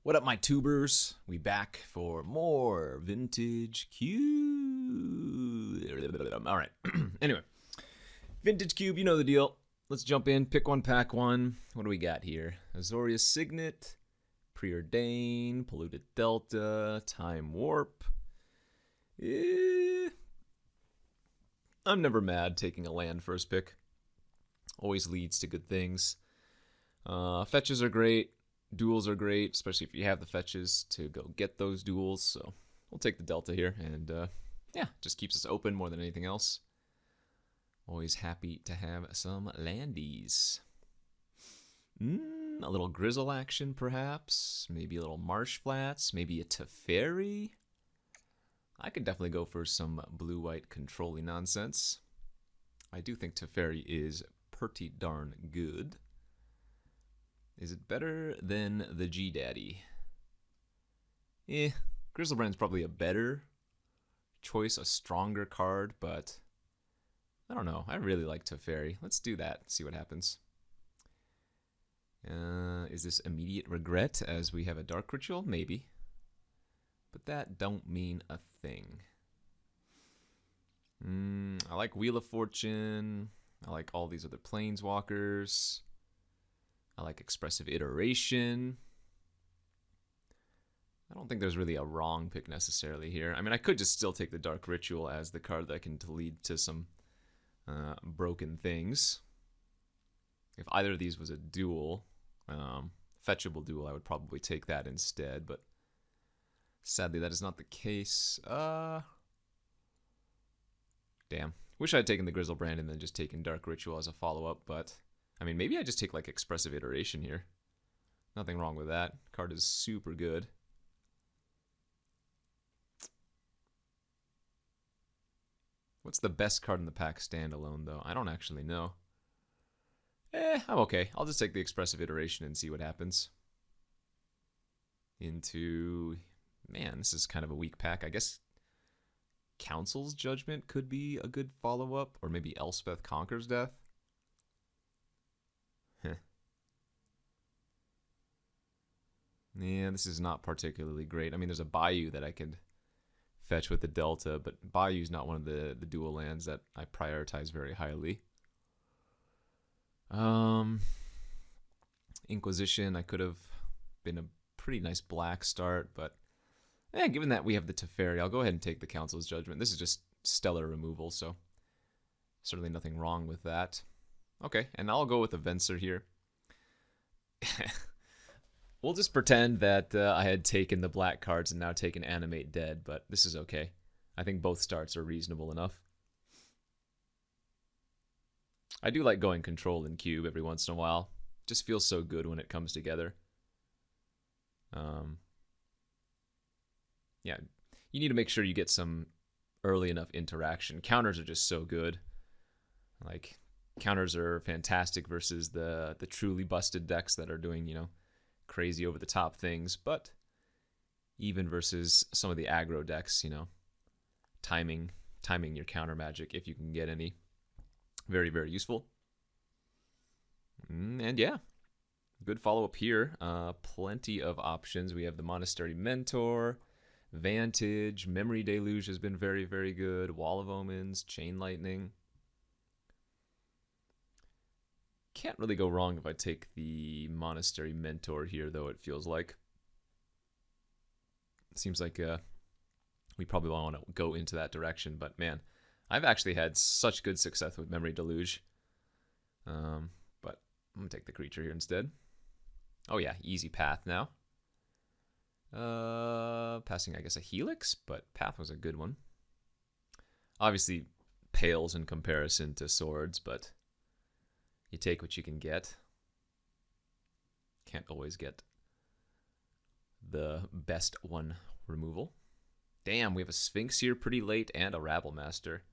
What up, my tubers? We back for more Vintage Cube. All right. Anyway, Vintage Cube, you know the deal. Let's jump in. Pick one, pack one. What do we got here? Azorius Signet, Preordain, Polluted Delta, Time Warp. I'm never mad taking a land first pick. Always leads to good things. Fetches are great. Duels are great, especially if you have the fetches to go get those duels. So we'll take the Delta here, and yeah, just keeps us open more than anything else. Always happy to have some landies. A little Grizzle action, perhaps. Maybe a little Marsh Flats. Maybe a Teferi. I could definitely go for some blue-white controlling nonsense. I do think Teferi is pretty darn good. Is it better than the G-Daddy? Grizzlebrand's probably a better choice, a stronger card, but I don't know. I really like Teferi. Let's do that, see what happens. Is this immediate regret as we have a Dark Ritual? Maybe. But that don't mean a thing. I like Wheel of Fortune. I like all these other Planeswalkers. I like Expressive Iteration. I don't think there's really a wrong pick necessarily here. I mean, I could just still take the Dark Ritual as the card that can lead to some broken things. If either of these was a duel, fetchable duel, I would probably take that instead, but sadly that is not the case. Damn. Wish I had taken the Grizzlebrand and then just taken Dark Ritual as a follow-up, but I mean, maybe I just take like Expressive Iteration here. Nothing wrong with that. Card is super good. What's the best card in the pack standalone, though? I don't actually know. I'm okay. I'll just take the Expressive Iteration and see what happens. Man, this is kind of a weak pack. I guess Council's Judgment could be a good follow-up, or maybe Elspeth Conquers Death. Yeah, this is not particularly great. I mean, there's a Bayou that I could fetch with the Delta, but Bayou's not one of the dual lands that I prioritize very highly. Inquisition, I could have been a pretty nice black start, but given that we have the Teferi, I'll go ahead and take the Council's Judgment. This is just stellar removal, so certainly nothing wrong with that. Okay, and I'll go with a Venser here. We'll just pretend that I had taken the black cards and now taken Animate Dead, but this is okay. I think both starts are reasonable enough. I do like going Control and Cube every once in a while. Just feels so good when it comes together. Yeah, you need to make sure you get some early enough interaction. Counters are just so good. Like, counters are fantastic versus the truly busted decks that are doing, crazy over the top things, but even versus some of the aggro decks, timing your counter magic if you can get any, very, very useful. And yeah, good follow-up here. Plenty of options. We have the Monastery Mentor, Vantage, Memory Deluge has been very, very good, Wall of Omens, Chain Lightning. Can't really go wrong if I take the Monastery Mentor here, though, it feels like. It seems like we probably want to go into that direction, but man, I've actually had such good success with Memory Deluge. But I'm going to take the creature here instead. Oh yeah, easy Path now. Passing, I guess, a Helix, but Path was a good one. Obviously, pales in comparison to Swords, but you take what you can get. Can't always get the best one removal. Damn, we have a Sphinx here pretty late and a Rabble Master.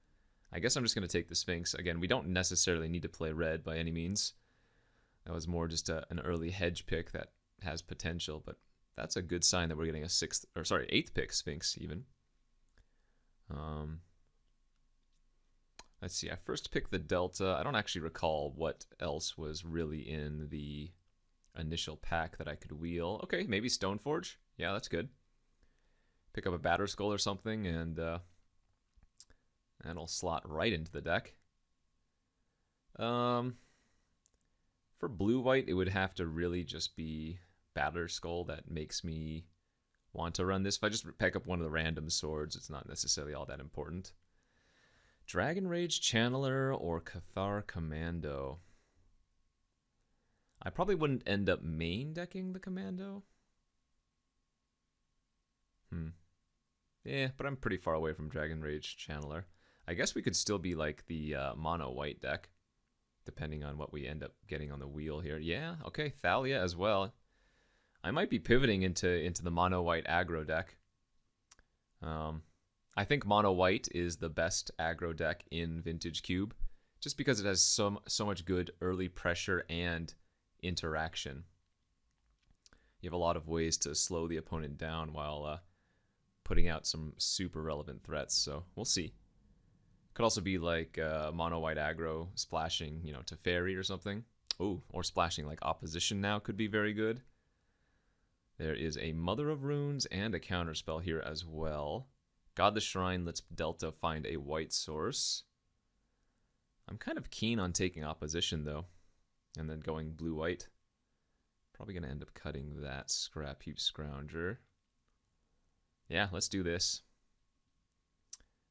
I guess I'm just going to take the Sphinx. Again, we don't necessarily need to play red by any means. That was more just an early hedge pick that has potential, but that's a good sign that we're getting a eighth pick Sphinx even. Let's see, I first picked the Delta. I don't actually recall what else was really in the initial pack that I could wheel. Okay, maybe Stoneforge. Yeah, that's good. Pick up a Batter Skull or something, and that'll slot right into the deck. For blue-white, it would have to really just be Batter Skull that makes me want to run this. If I just pick up one of the random swords, it's not necessarily all that important. Dragon Rage Channeler or Cathar Commando. I probably wouldn't end up main decking the Commando. Yeah, but I'm pretty far away from Dragon Rage Channeler. I guess we could still be like the mono white deck, depending on what we end up getting on the wheel here. Yeah, okay, Thalia as well. I might be pivoting into the mono white aggro deck. I think mono white is the best aggro deck in Vintage Cube, just because it has so much good early pressure and interaction. You have a lot of ways to slow the opponent down while putting out some super relevant threats. So we'll see. Could also be like mono white aggro splashing, you know, to Fairy or something. Oh, or splashing like opposition now could be very good. There is a Mother of Runes and a counterspell here as well. God the Shrine lets Delta find a white source. I'm kind of keen on taking opposition though, and then going blue-white. Probably going to end up cutting that Scrap Heap Scrounger. Yeah, let's do this.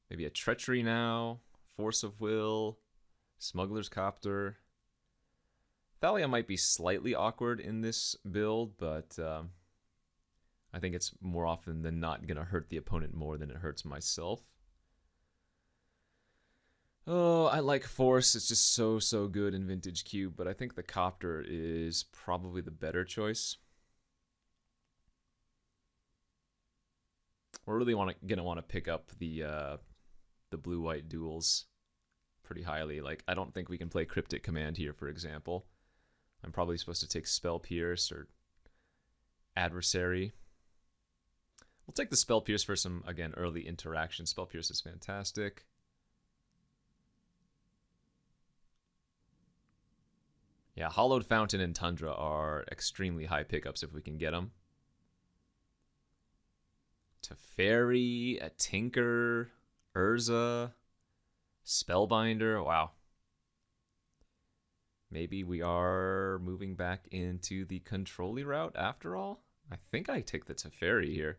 Maybe a Treachery now, Force of Will, Smuggler's Copter. Thalia might be slightly awkward in this build, but I think it's more often than not going to hurt the opponent more than it hurts myself. Oh, I like Force. It's just so good in Vintage Cube, but I think the Copter is probably the better choice. We're really going to want to pick up the blue-white duels pretty highly. Like, I don't think we can play Cryptic Command here, for example. I'm probably supposed to take Spell Pierce or Adversary. We'll take the Spell Pierce for some, again, early interaction. Spell Pierce is fantastic. Yeah, Hollowed Fountain and Tundra are extremely high pickups if we can get them. Teferi, a Tinker, Urza, Spellbinder. Wow. Maybe we are moving back into the control-y route after all. I think I take the Teferi here.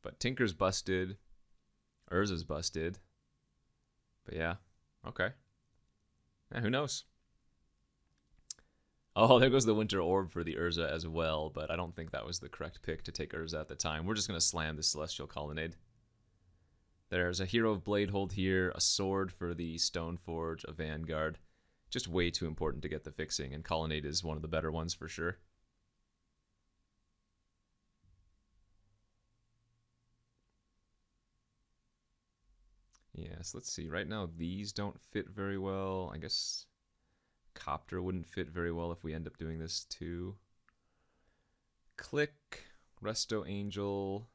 But Tinker's busted. Urza's busted. But yeah, okay. Yeah, who knows? Oh, there goes the Winter Orb for the Urza as well, but I don't think that was the correct pick to take Urza at the time. We're just going to slam the Celestial Colonnade. There's a Hero of Bladehold here, a Sword for the Stoneforge, a Vanguard. Just way too important to get the fixing, and Colonnade is one of the better ones for sure. Yes, let's see. Right now, these don't fit very well. I guess Copter wouldn't fit very well if we end up doing this too. Click, Resto Angel.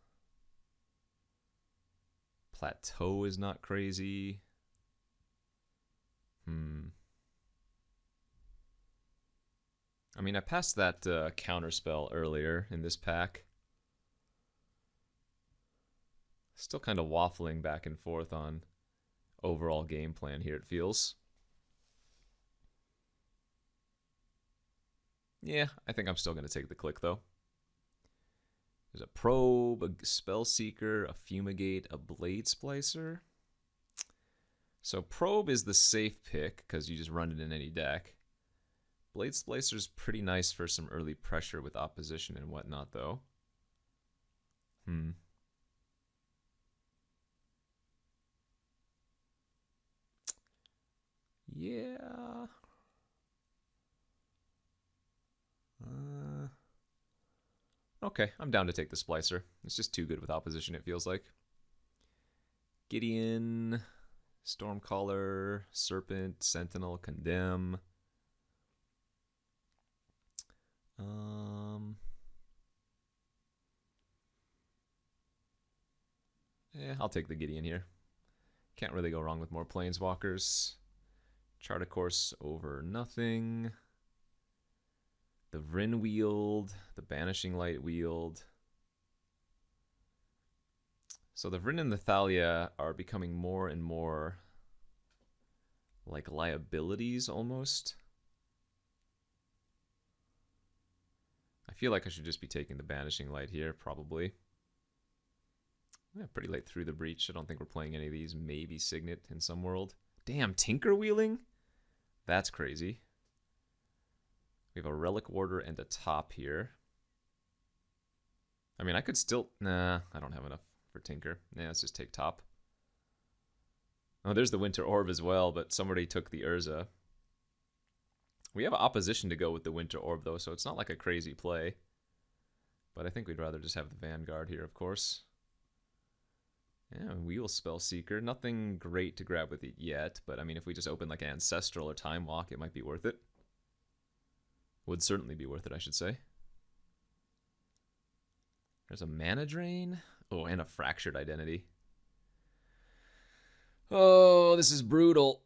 Plateau is not crazy. I mean, I passed that counterspell earlier in this pack. Still kind of waffling back and forth on overall game plan here, it feels. Yeah, I think I'm still going to take the click, though. There's a Probe, a Spellseeker, a Fumigate, a Blade Splicer. So Probe is the safe pick, because you just run it in any deck. Blade Splicer's pretty nice for some early pressure with opposition and whatnot, though. Yeah. Okay, I'm down to take the Splicer. It's just too good with opposition, it feels like. Gideon, Stormcaller, Serpent, Sentinel, Condemn. Yeah, I'll take the Gideon here. Can't really go wrong with more Planeswalkers. Chart a course over nothing. The Vryn Wield, the Banishing Light Wield. So the Vryn and the Thalia are becoming more and more like liabilities almost. I feel like I should just be taking the Banishing Light here, probably. Yeah, pretty late through the breach. I don't think we're playing any of these. Maybe Signet in some world. Damn, Tinker Wheeling? That's crazy. We have a Relic Warder and a top here. I mean, I could still... Nah, I don't have enough for Tinker. Yeah, let's just take top. Oh, there's the Winter Orb as well, but somebody took the Urza. We have opposition to go with the Winter Orb, though, so it's not like a crazy play. But I think we'd rather just have the Vanguard here, of course. Yeah, Wheel Spell Seeker. Nothing great to grab with it yet, but I mean, if we just open like Ancestral or Time Walk, it might be worth it. Would certainly be worth it, I should say. There's a Mana Drain. Oh, and a Fractured Identity. Oh, this is brutal.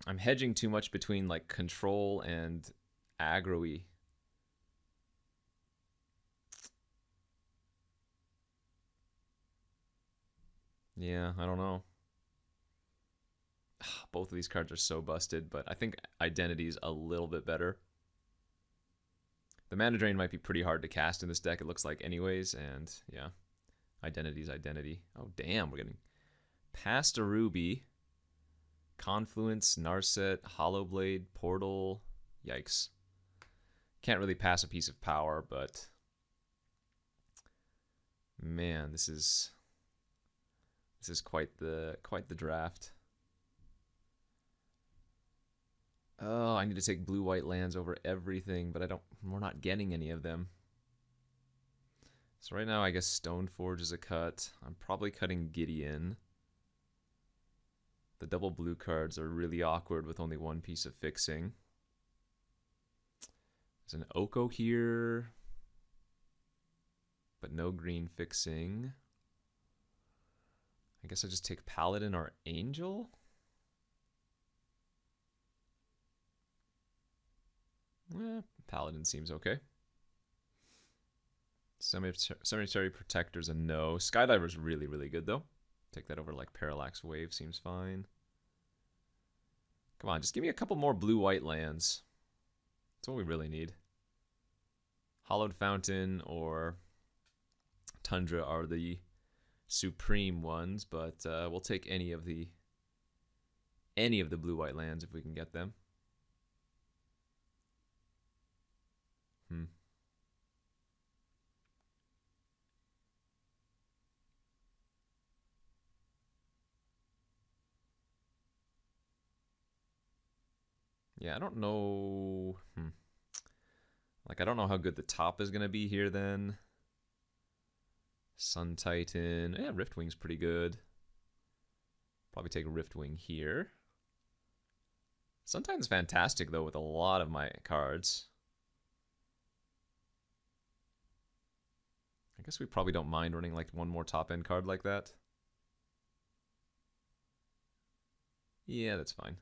I'm hedging too much between like control and aggro-y. Yeah, I don't know. Both of these cards are so busted, but I think Identity's a little bit better. The Mana Drain might be pretty hard to cast in this deck, it looks like anyways, and yeah. Identity's Identity. Oh, damn, we're getting past a Ruby. Confluence, Narset, Hollowblade, Portal. Yikes. Can't really pass a piece of power, but man, this is quite the draft. Oh, I need to take blue-white lands over everything, but we're not getting any of them. So right now, I guess Stoneforge is a cut. I'm probably cutting Gideon. The double blue cards are really awkward with only one piece of fixing. There's an Oko here, but no green fixing. I guess I just take Paladin or Angel? Paladin seems okay. Cemetery Protector's a no. Skydiver's really, really good, though. Take that over like Parallax Wave seems fine. Come on, just give me a couple more blue-white lands. That's what we really need. Hollowed Fountain or Tundra are the supreme ones, but we'll take any of the blue-white lands if we can get them. Yeah, I don't know. Like, I don't know how good the top is going to be here then. Sun Titan. Yeah, Riftwing's pretty good. Probably take a Riftwing here. Sun Titan's fantastic, though, with a lot of my cards. I guess we probably don't mind running, like, one more top-end card like that. Yeah, that's fine.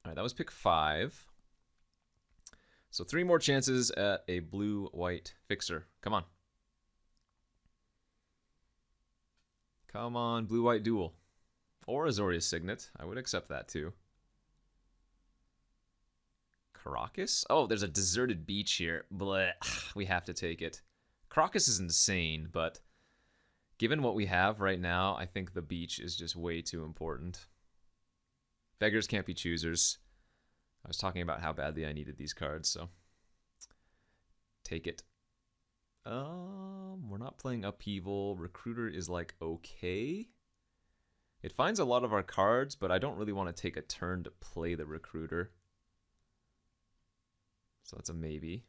All right, that was pick 5. So 3 more chances at a blue-white fixer. Come on. Come on, blue-white duel. Or Azorius Signet. I would accept that too. Caracas? Oh, there's a deserted beach here. Blech. We have to take it. Caracas is insane, but given what we have right now, I think the beach is just way too important. Beggars can't be choosers. I was talking about how badly I needed these cards, so take it. We're not playing Upheaval. Recruiter is like okay. It finds a lot of our cards, but I don't really want to take a turn to play the Recruiter. So that's a maybe.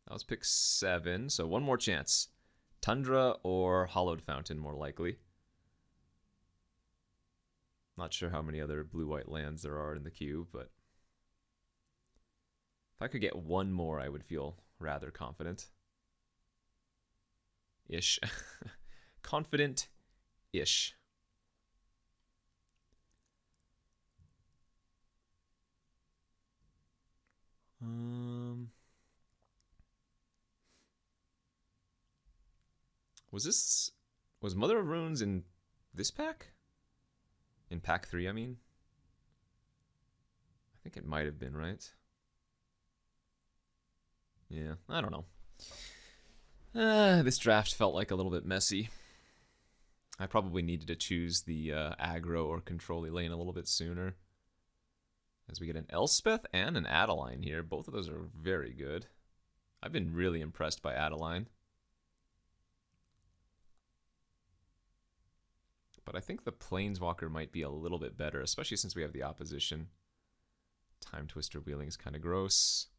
That was pick 7, so one more chance. Tundra or Hollowed Fountain, more likely. Not sure how many other blue-white lands there are in the queue, but if I could get one more, I would feel rather confident. Ish. Confident-ish. Was Mother of Runes in this pack? In pack 3, I mean? I think it might have been, right? Yeah, I don't know. This draft felt like a little bit messy. I probably needed to choose the aggro or control lane a little bit sooner. As we get an Elspeth and an Adeline here. Both of those are very good. I've been really impressed by Adeline. But I think the Planeswalker might be a little bit better, especially since we have the opposition. Time Twister Wheeling is kind of gross.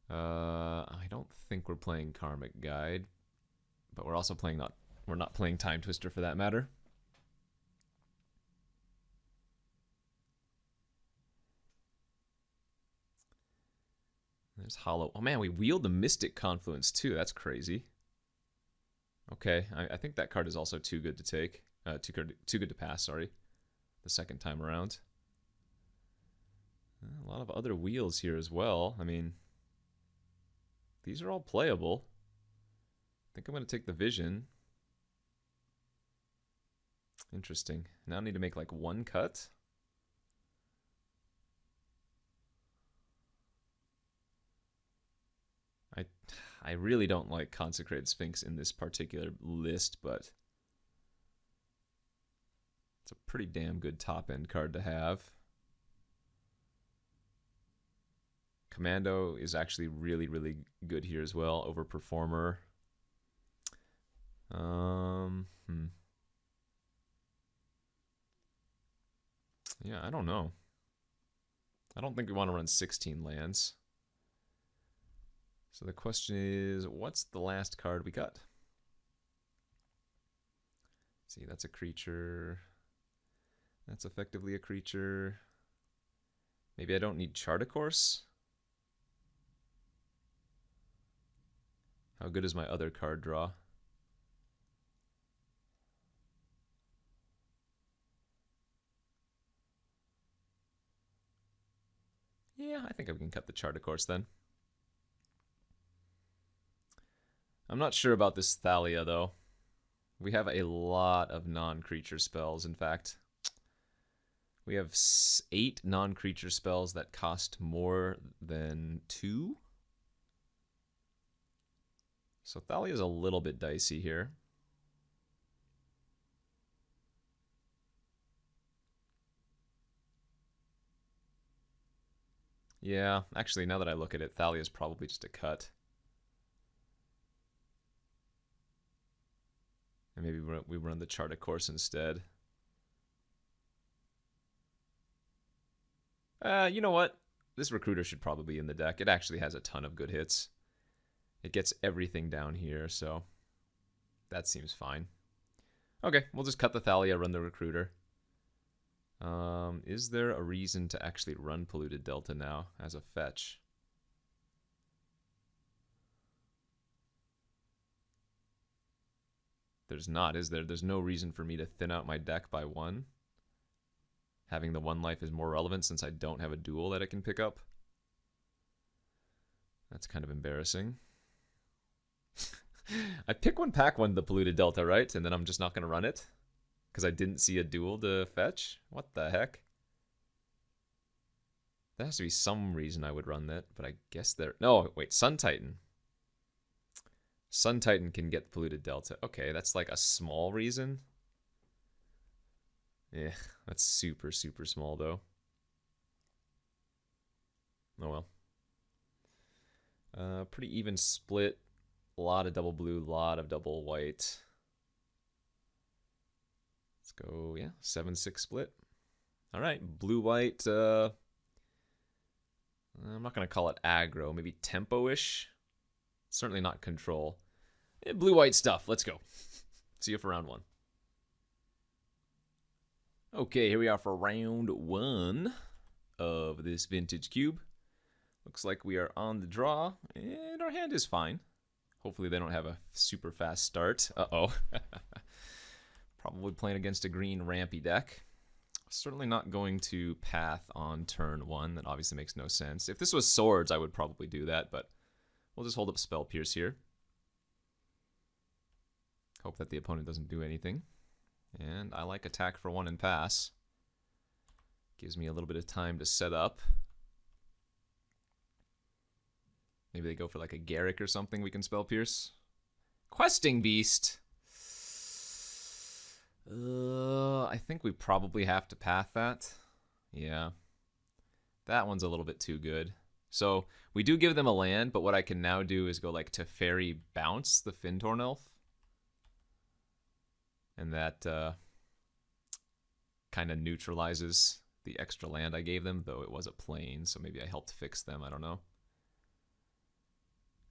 I don't think we're playing Karmic Guide, but we're also playing we're not playing Time Twister for that matter. There's Hollow. Oh man, we wield the Mystic Confluence too. That's crazy. Okay, I think that card is also too good to take. Too good to pass, sorry. The second time around. A lot of other wheels here as well. I mean, these are all playable. I think I'm going to take the Vision. Interesting. Now I need to make like one cut. I really don't like Consecrated Sphinx in this particular list, but it's a pretty damn good top-end card to have. Commando is actually really, really good here as well. Overperformer. Yeah, I don't know. I don't think we want to run 16 lands. So the question is, what's the last card we got? See, that's a creature. That's effectively a creature. Maybe I don't need Chart a Course. How good is my other card draw? Yeah, I think I can cut the Chart a Course then. I'm not sure about this Thalia, though. We have a lot of non-creature spells, in fact. We have 8 non-creature spells that cost more than 2. So Thalia is a little bit dicey here. Yeah, actually, now that I look at it, Thalia is probably just a cut. And maybe we run the Chart a Course instead. You know what? This Recruiter should probably be in the deck. It actually has a ton of good hits. It gets everything down here, so that seems fine. Okay, we'll just cut the Thalia, run the Recruiter. Is there a reason to actually run Polluted Delta now as a fetch? There's not, is there? There's no reason for me to thin out my deck by 1. Having the 1 life is more relevant since I don't have a duel that I can pick up. That's kind of embarrassing. I pick 1, pack 1 the Polluted Delta, right? And then I'm just not going to run it? Because I didn't see a duel to fetch? What the heck? There has to be some reason I would run that, but I guess there... No, wait, Sun Titan. Sun Titan can get Polluted Delta. Okay, that's like a small reason. Yeah, that's super, super small, though. Oh well. Pretty even split. A lot of double blue, a lot of double white. Let's go, yeah, 7-6 split. All right, blue-white. I'm not going to call it aggro. Maybe tempo-ish. Certainly not control. Blue-white stuff. Let's go. See you for round 1. Okay, here we are for round 1 of this vintage cube. Looks like we are on the draw, and our hand is fine. Hopefully they don't have a super fast start. Uh-oh. Probably playing against a green rampy deck. Certainly not going to path on turn 1. That obviously makes no sense. If this was swords, I would probably do that, but we'll just hold up Spell Pierce here. Hope that the opponent doesn't do anything. And I like attack for 1 and pass. Gives me a little bit of time to set up. Maybe they go for like a Garrick or something we can Spell Pierce. Questing Beast. I think we probably have to path that. Yeah. That one's a little bit too good. So we do give them a land, but what I can now do is go like Teferi Bounce the Fintorn Elf. And that kind of neutralizes the extra land I gave them, though it was a plane, so maybe I helped fix them, I don't know.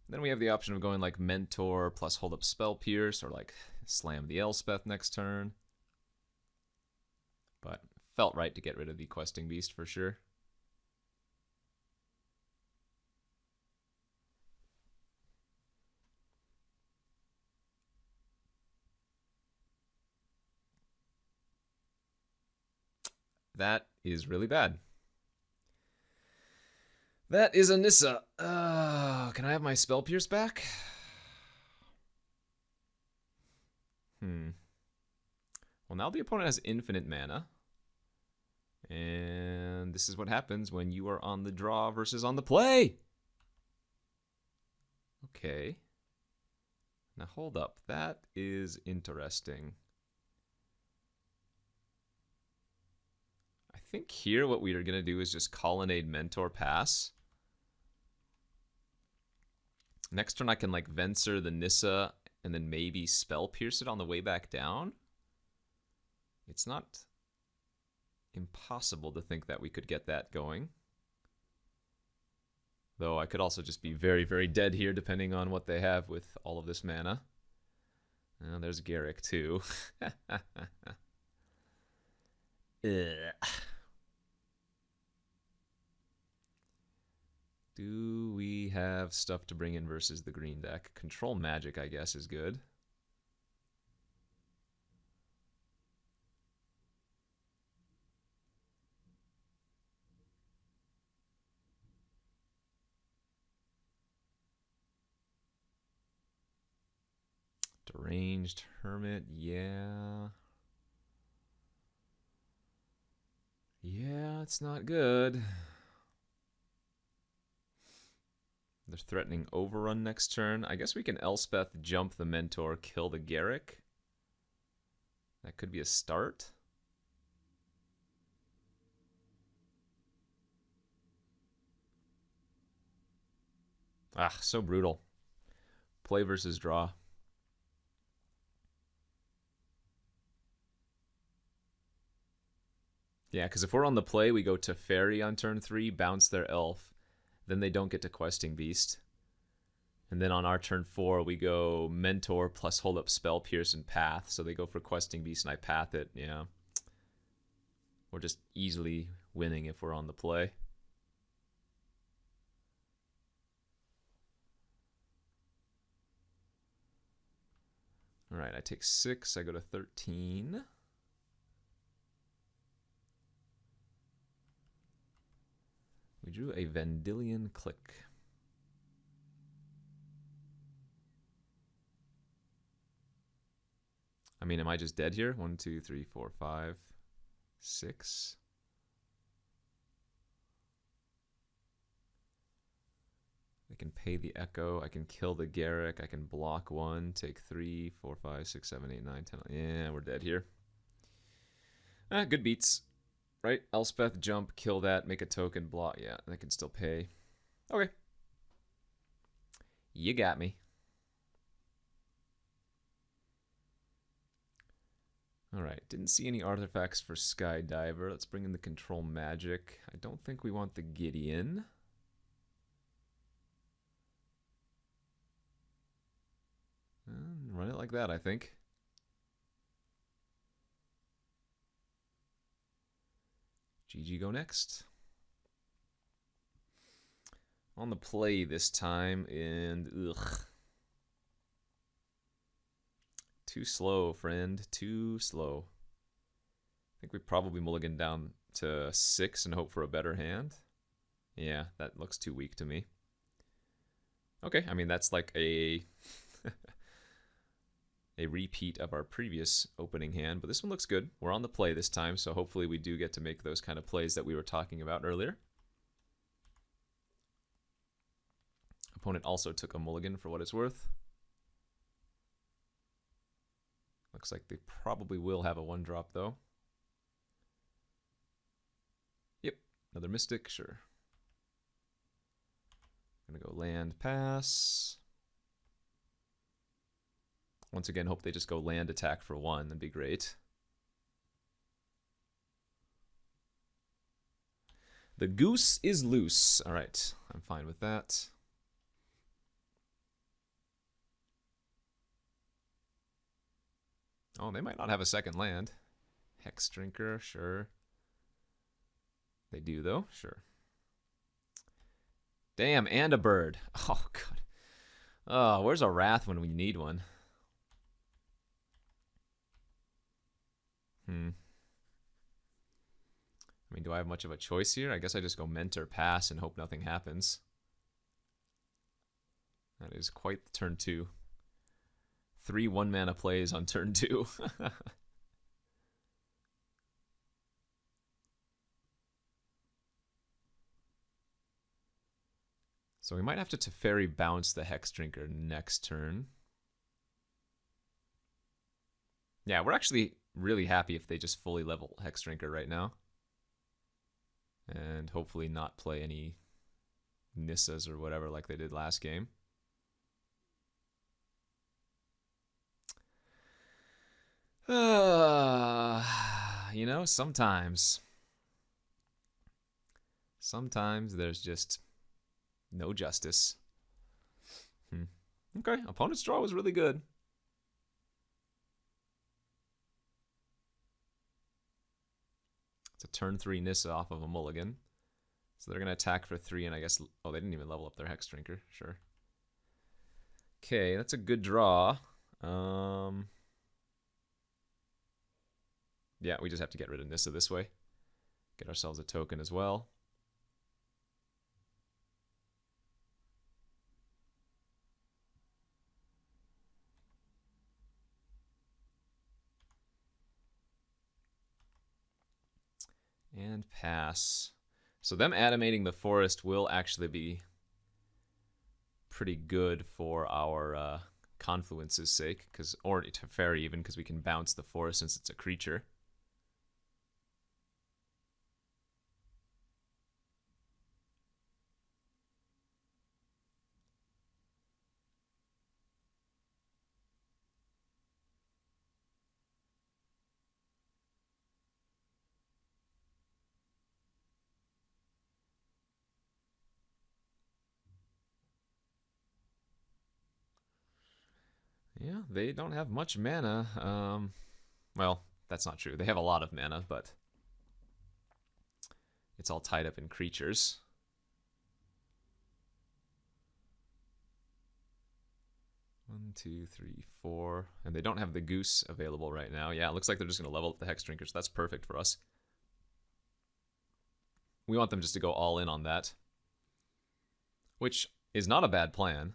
Then we have the option of going like Mentor plus hold up Spell Pierce, or like slam the Elspeth next turn. But felt right to get rid of the Questing Beast for sure. That is really bad. That is a Nissa. Can I have my Spell Pierce back? Well, now the opponent has infinite mana. And this is what happens when you are on the draw versus on the play. Okay. Now hold up. That is interesting. I think here what we are going to do is just Colonnade Mentor pass. Next turn I can like Venser the Nissa and then maybe Spell Pierce it on the way back down. It's not impossible to think that we could get that going. Though I could also just be very, very dead here depending on what they have with all of this mana. Oh, there's Garrick too. Do we have stuff to bring in versus the green deck? Control Magic, I guess, is good. Deranged Hermit, yeah. Yeah, it's not good. They're threatening Overrun next turn. I guess we can Elspeth jump the Mentor, kill the Garrick. That could be a start. Ah, so brutal. Play versus draw. Yeah, because if we're on the play, we go to Fairy on turn 3, bounce their Elf. Then they don't get to Questing Beast. And then on our turn 4, we go Mentor plus hold up Spell Pierce and Path. So they go for Questing Beast and I path it. Yeah. We're just easily winning if we're on the play. All right, I take 6. I go to 13. We drew a Vendilion Click. I mean, am I just dead here? 1, 2, 3, 4, 5, 6. I can pay the Echo. I can kill the Garrick. I can block 1, take 3, 4, 5, 6, 7, 8, 9, 10. Yeah, we're dead here. Good beats. Right? Elspeth, jump, kill that, make a token, block. Yeah, I can still pay. Okay. You got me. Alright, didn't see any artifacts for Skydiver. Let's bring in the Control Magic. I don't think we want the Gideon. Run it like that, I think. GG go next. On the play this time, and ugh. Too slow, friend. Too slow. I think we probably mulligan down to 6 and hope for a better hand. Yeah, that looks too weak to me. Okay, I mean, that's like a a repeat of our previous opening hand, but this one looks good. We're on the play this time, so hopefully we do get to make those kind of plays that we were talking about earlier. Opponent also took a mulligan for what it's worth. Looks like they probably will have a 1-drop though. Yep, another Mystic, sure. Gonna go land, pass. Once again, hope they just go land attack for 1. That'd be great. The goose is loose. All right, I'm fine with that. Oh, they might not have a second land. Hex Drinker, sure. They do, though, sure. Damn, and a bird. Oh, God. Oh, where's a Wrath when we need one? I mean, do I have much of a choice here? I guess I just go Mentor, pass, and hope nothing happens. That is quite the turn 2. 3 1-mana plays on turn 2. So we might have to Teferi bounce the Hex Drinker next turn. Yeah, we're actually really happy if they just fully level Hex Drinker right now. And hopefully not play any Nissas or whatever like they did last game. You know, sometimes there's just no justice. Okay, opponent's draw was really good. It's a turn 3 Nissa off of a mulligan. So they're going to attack for 3, and I guess... Oh, they didn't even level up their Hex Drinker. Sure. Okay, that's a good draw. Yeah, we just have to get rid of Nissa this way. Get ourselves a token as well. And pass. So them animating the forest will actually be pretty good for our Confluence's sake, or Teferi even, because we can bounce the forest since it's a creature. Yeah, they don't have much mana. Well, that's not true. They have a lot of mana, but it's all tied up in creatures. One, two, three, four. And they don't have the goose available right now. Yeah, it looks like they're just going to level up the Hex Drinkers. That's perfect for us. We want them just to go all in on that, which is not a bad plan.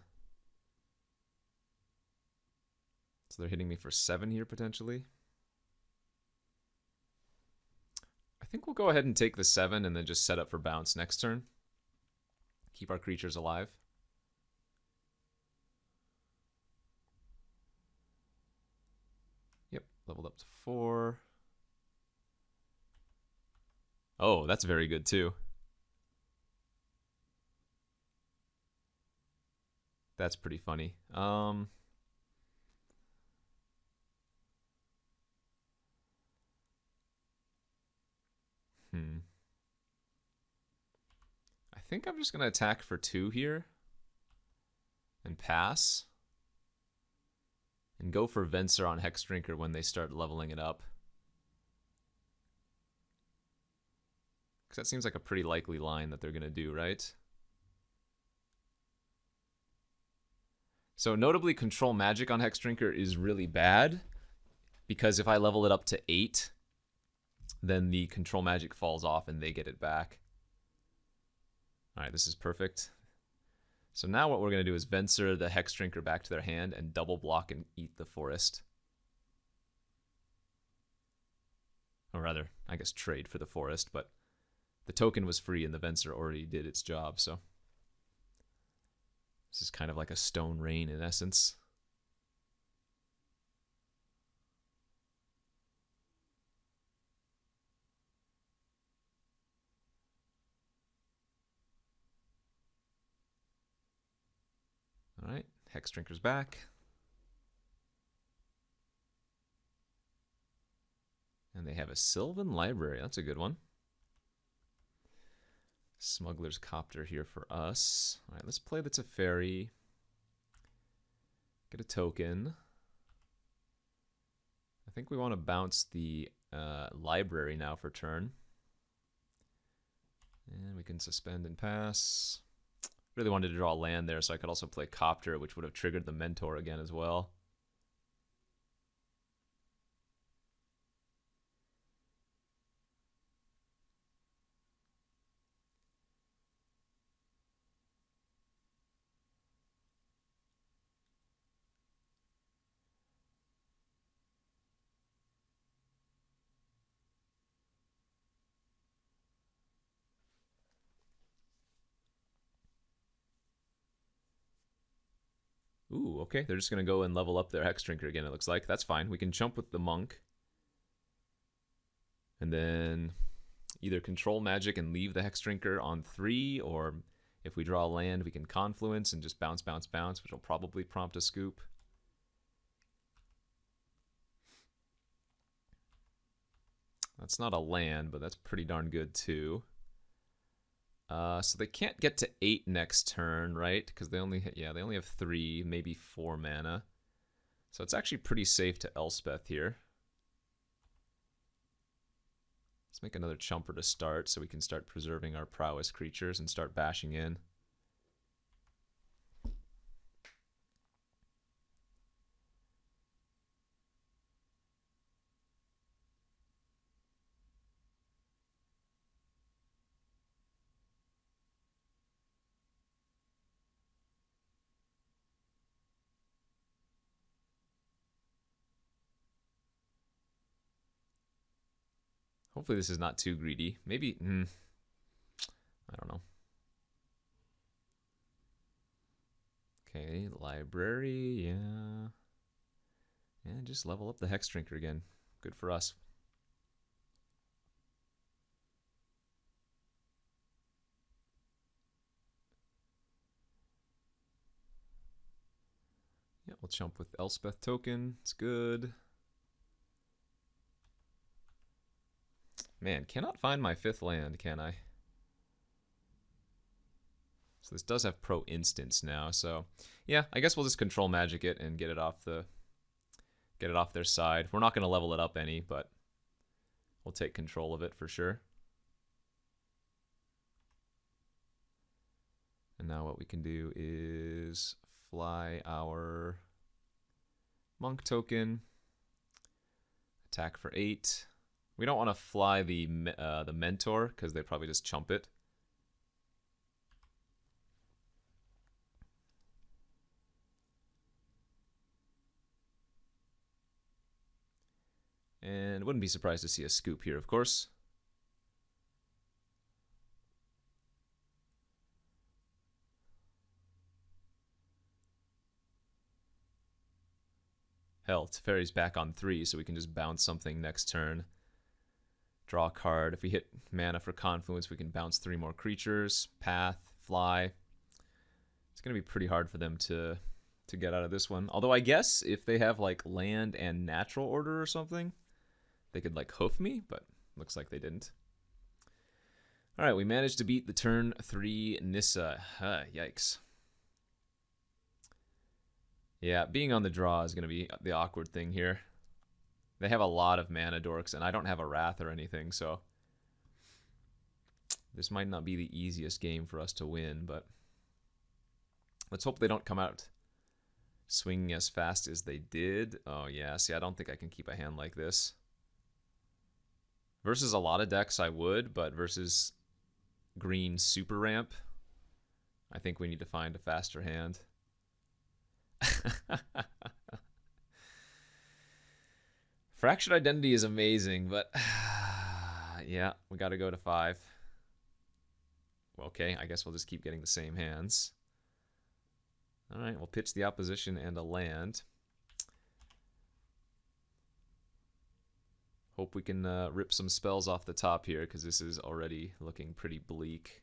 So they're hitting me for 7 here, potentially. I think we'll go ahead and take the 7 and then just set up for bounce next turn. Keep our creatures alive. Yep, leveled up to 4. Oh, that's very good too. That's pretty funny. I think I'm just going to attack for 2 here and pass and go for Venser on Hex Drinker when they start leveling it up. Because that seems like a pretty likely line that they're going to do, right? So notably, Control Magic on Hex Drinker is really bad, because if I level it up to 8, then the control magic falls off and they get it back. Alright, this is perfect. So now what we're going to do is Venser the Hex Drinker back to their hand and double block and eat the forest. Or rather, I guess trade for the forest, but the token was free and the Venser already did its job, so this is kind of like a stone rain in essence. Alright, Hex Drinker's back. And they have a Sylvan Library. That's a good one. Smuggler's Copter here for us. Alright, let's play the Teferi. Get a token. I think we want to bounce the library now for turn. And we can suspend and pass. Really wanted to draw land there, so I could also play Copter, which would have triggered the Mentor again as well. Ooh, okay. They're just going to go and level up their Hex Drinker again, it looks like. That's fine. We can jump with the Monk. And then either control magic and leave the Hex Drinker on 3, or if we draw land, we can Confluence and just bounce, bounce, bounce, which will probably prompt a scoop. That's not a land, but that's pretty darn good too. So they can't get to 8 next turn, right? Because they only have 3, maybe 4 mana. So it's actually pretty safe to Elspeth here. Let's make another Chumper to start so we can start preserving our prowess creatures and start bashing in. Hopefully this is not too greedy. Maybe, I don't know. Okay, library, yeah. And just level up the Hex Drinker again. Good for us. Yeah, we'll jump with Elspeth token. It's good. Man, cannot find my 5th land, can I? So this does have pro instance now, so yeah, I guess we'll just control magic it and get it off their side. We're not going to level it up any, but we'll take control of it for sure. And now what we can do is fly our Monk token, attack for 8. We don't want to fly the Mentor because they probably just chump it. And wouldn't be surprised to see a scoop here, of course. Hell, Teferi's back on 3, so we can just bounce something next turn. Draw a card. If we hit mana for Confluence, we can bounce 3 more creatures. Path, fly. It's going to be pretty hard for them to get out of this one. Although I guess if they have like land and natural order or something, they could like hoof me, but looks like they didn't. Alright, we managed to beat the turn 3 Nissa. Yikes. Yeah, being on the draw is going to be the awkward thing here. They have a lot of mana dorks, and I don't have a Wrath or anything, so this might not be the easiest game for us to win, but let's hope they don't come out swinging as fast as they did. Oh, yeah, see, I don't think I can keep a hand like this. Versus a lot of decks I would, but versus green super ramp, I think we need to find a faster hand. Fractured Identity is amazing, but yeah, we got to go to 5. Okay, I guess we'll just keep getting the same hands. All right, we'll pitch the opposition and a land. Hope we can rip some spells off the top here, because this is already looking pretty bleak.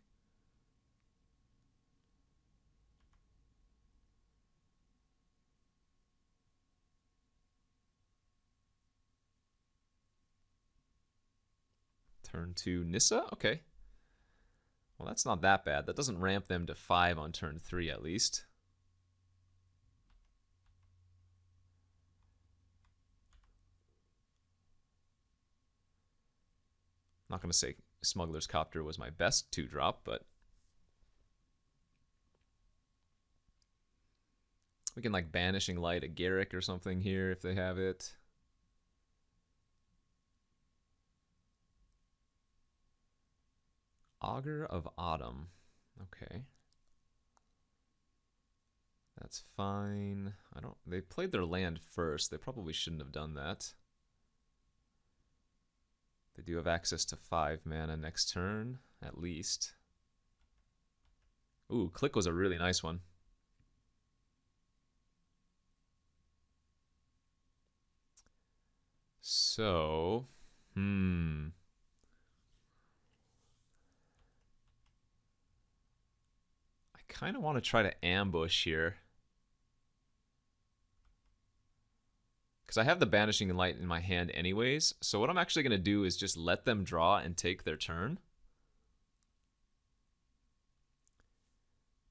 Turn 2 Nissa? Okay. Well, that's not that bad. That doesn't ramp them to 5 on turn 3 at least. Not going to say Smuggler's Copter was my best 2-drop, but we can like Banishing Light a Garrick or something here if they have it. Augur of Autumn. Okay. That's fine. They played their land first. They probably shouldn't have done that. They do have access to 5 mana next turn, at least. Ooh, Click was a really nice one. So, I kind of want to try to ambush here. Because I have the Banishing Light in my hand anyways, so what I'm actually going to do is just let them draw and take their turn.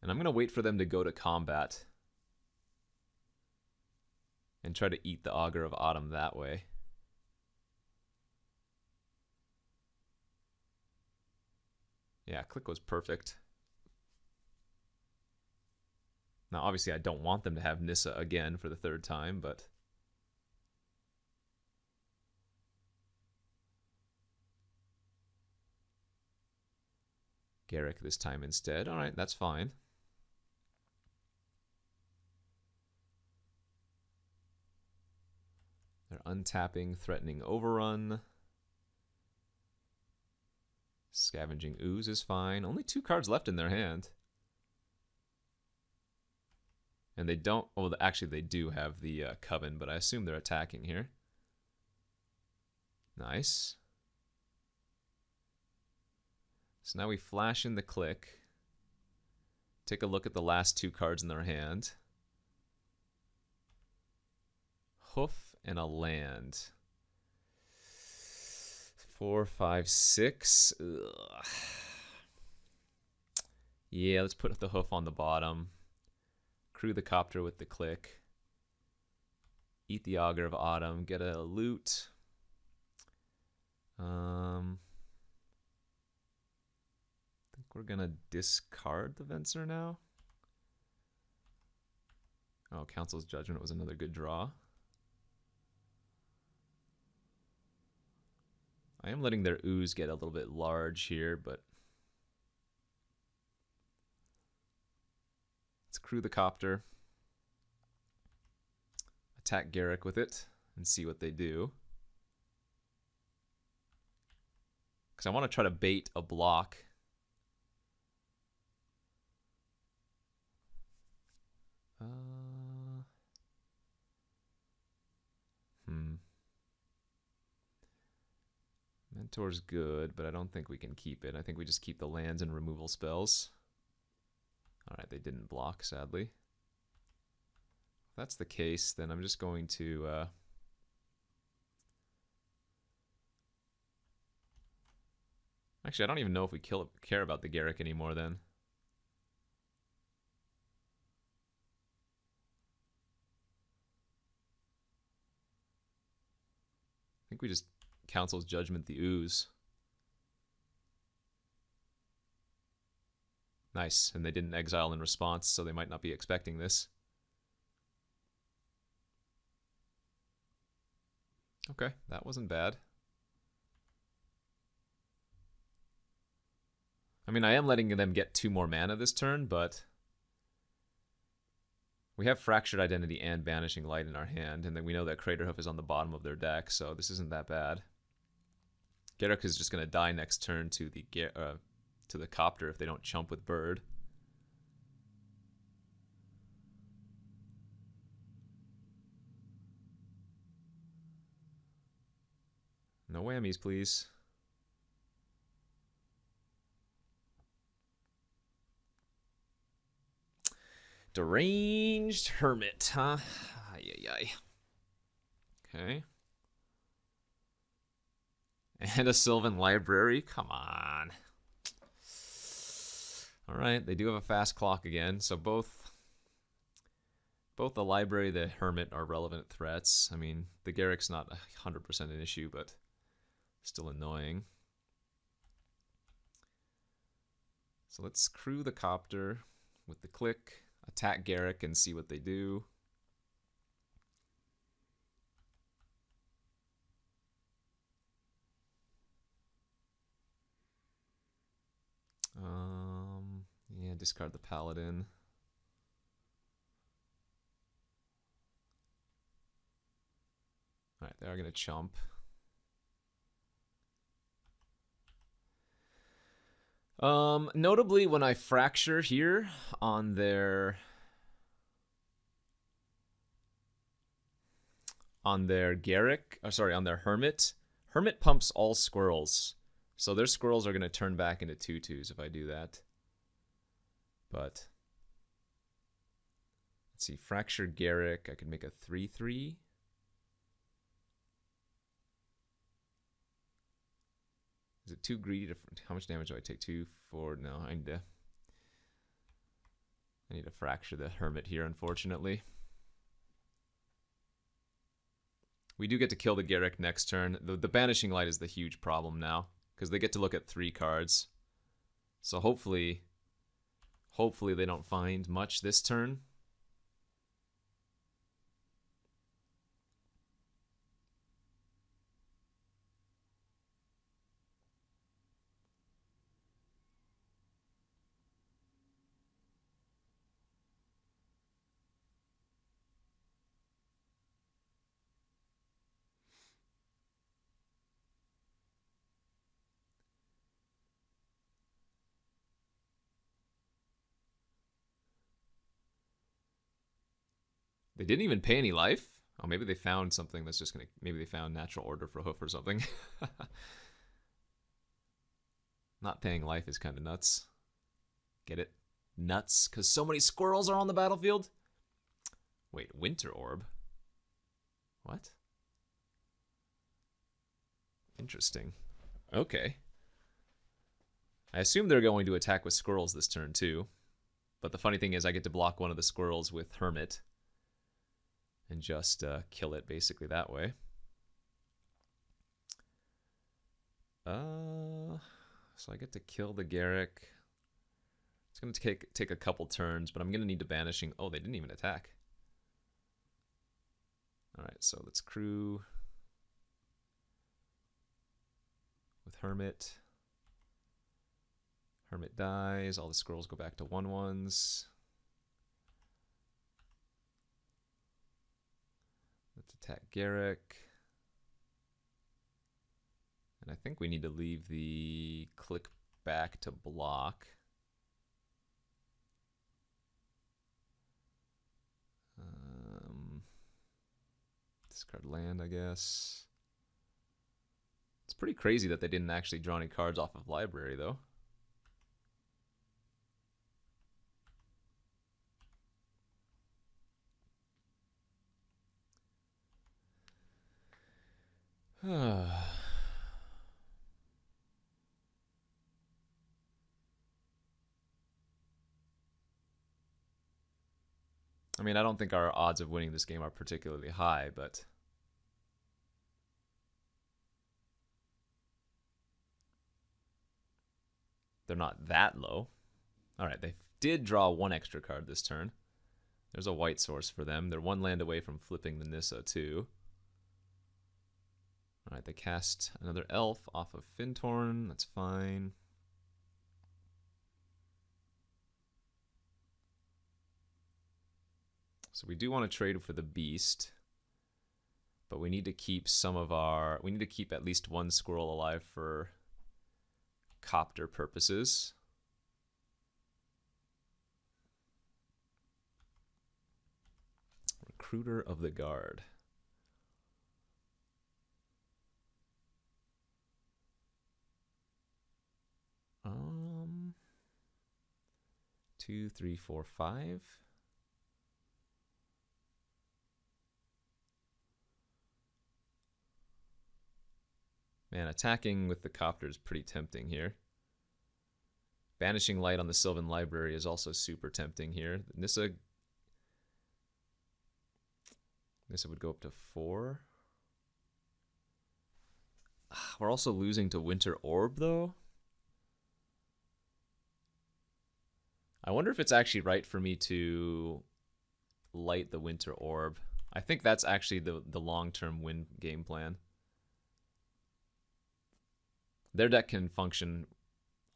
And I'm going to wait for them to go to combat. And try to eat the Augur of Autumn that way. Yeah, Click was perfect. Now, obviously, I don't want them to have Nissa again for the 3rd time, but... Garrick this time instead. All right, that's fine. They're untapping, threatening overrun. Scavenging Ooze is fine. Only 2 cards left in their hand. And they don't... Well, actually, they do have the Coven, but I assume they're attacking here. Nice. So now we flash in the Click. Take a look at the last 2 cards in their hand. Hoof and a land. 4, 5, 6. Ugh. Yeah, let's put the Hoof on the bottom. Crew the Copter with the Click. Eat the Augur of Autumn. Get a loot. I think we're gonna discard the Venser now. Oh, Council's Judgment was another good draw. I am letting their ooze get a little bit large here, but let's crew the Copter. Attack Garrick with it and see what they do. Because I want to try to bait a block. Mentor's good, but I don't think we can keep it. I think we just keep the lands and removal spells. Alright, they didn't block, sadly. If that's the case, then I'm just going to... Actually, I don't even know if we care about the Garrick anymore then. I think we just Council's Judgment the ooze. Nice, and they didn't exile in response, so they might not be expecting this. Okay, that wasn't bad. I mean, I am letting them get 2 more mana this turn, but we have Fractured Identity and Banishing Light in our hand, and then we know that Craterhoof is on the bottom of their deck, so this isn't that bad. Garruk is just going to die next turn to the Copter if they don't chump with Bird. No whammies, please. Deranged Hermit, huh? Ay. Okay. And a Sylvan Library? Come on. Alright, they do have a fast clock again, so both the Library and the Hermit are relevant threats. I mean, the Garruk's not 100% an issue, but still annoying. So let's crew the Copter with the click, attack Garruk and see what they do. Yeah, discard the Paladin. Alright, they are going to chump. Notably, when I fracture here on their Garruk, on their Hermit pumps all squirrels. So their squirrels are going to turn back into 2/2s if I do that. But let's see, Fracture Garruk, I can make a 3/3. Is it too greedy to... How much damage do I take? 2, 4... No, I need to fracture the Hermit here, unfortunately. We do get to kill the Garruk next turn. The Banishing Light is the huge problem now, because they get to look at 3 cards. So hopefully they don't find much this turn. They didn't even pay any life? Oh, maybe they found something that's just gonna... Maybe they found Natural Order for Hoof or something. Not paying life is kind of nuts. Get it? Nuts? Because so many squirrels are on the battlefield? Wait, Winter Orb? What? Interesting. Okay. I assume they're going to attack with squirrels this turn too. But the funny thing is I get to block one of the squirrels with Hermit. And just kill it basically that way. So I get to kill the Garruk. It's going to take a couple turns, but I'm going to need to Banishing... Oh, they didn't even attack. Alright, so let's crew with Hermit. Hermit dies. All the squirrels go back to 1/1s. Let's attack Garruk. And I think we need to leave the click back to block. Discard land, I guess. It's pretty crazy that they didn't actually draw any cards off of Library, though. I mean, I don't think our odds of winning this game are particularly high, but they're not that low. All right, they did draw 1 extra card this turn. There's a white source for them. They're 1 land away from flipping the Nissa too. All right, they cast another elf off of Fintorn. That's fine. So we do want to trade for the beast. But we need to keep some of our... We need to keep at least one squirrel alive for copter purposes. Recruiter of the Guard. Two, three, four, five. Man, attacking with the copter is pretty tempting here. Banishing Light on the Sylvan Library is also super tempting here. Nissa would go up to 4. We're also losing to Winter Orb, though. I wonder if it's actually right for me to light the Winter Orb. I think that's actually the long-term win game plan. Their deck can function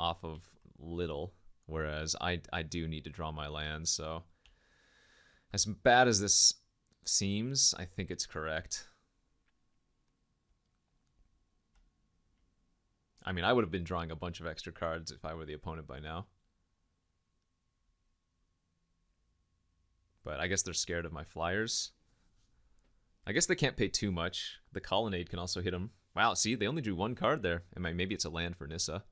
off of little, whereas I do need to draw my lands, so as bad as this seems, I think it's correct. I mean, I would have been drawing a bunch of extra cards if I were the opponent by now. But I guess they're scared of my flyers. I guess they can't pay too much. The Colonnade can also hit them. Wow, see, they only drew one card there. And maybe it's a land for Nissa.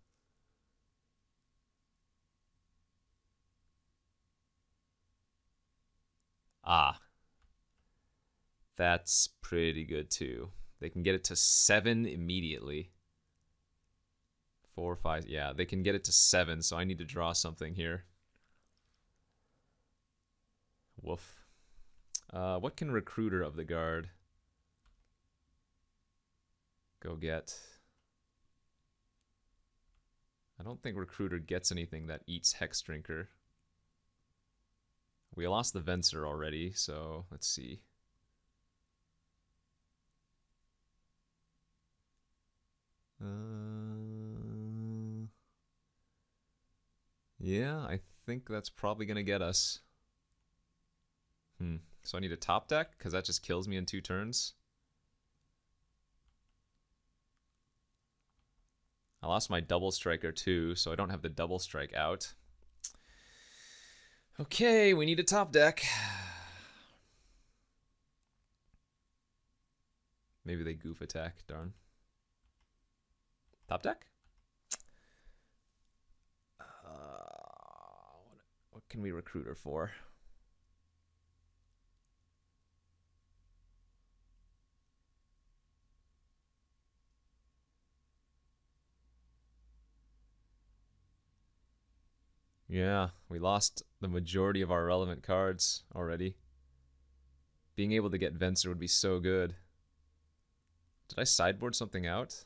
Ah. That's pretty good, too. They can get it to 7 immediately. 4, 5, yeah, they can get it to 7, so I need to draw something here. Woof. What can Recruiter of the Guard go get? I don't think Recruiter gets anything that eats Hex Drinker. We lost the Venser already, so let's see. Yeah, I think that's probably going to get us. So I need a top deck, because that just kills me in 2 turns. I lost my double striker too, so I don't have the double strike out. Okay, we need a top deck. Maybe they goof attack, darn. Top deck? What can we recruit her for? Yeah, we lost the majority of our relevant cards already. Being able to get Venser would be so good. Did I sideboard something out?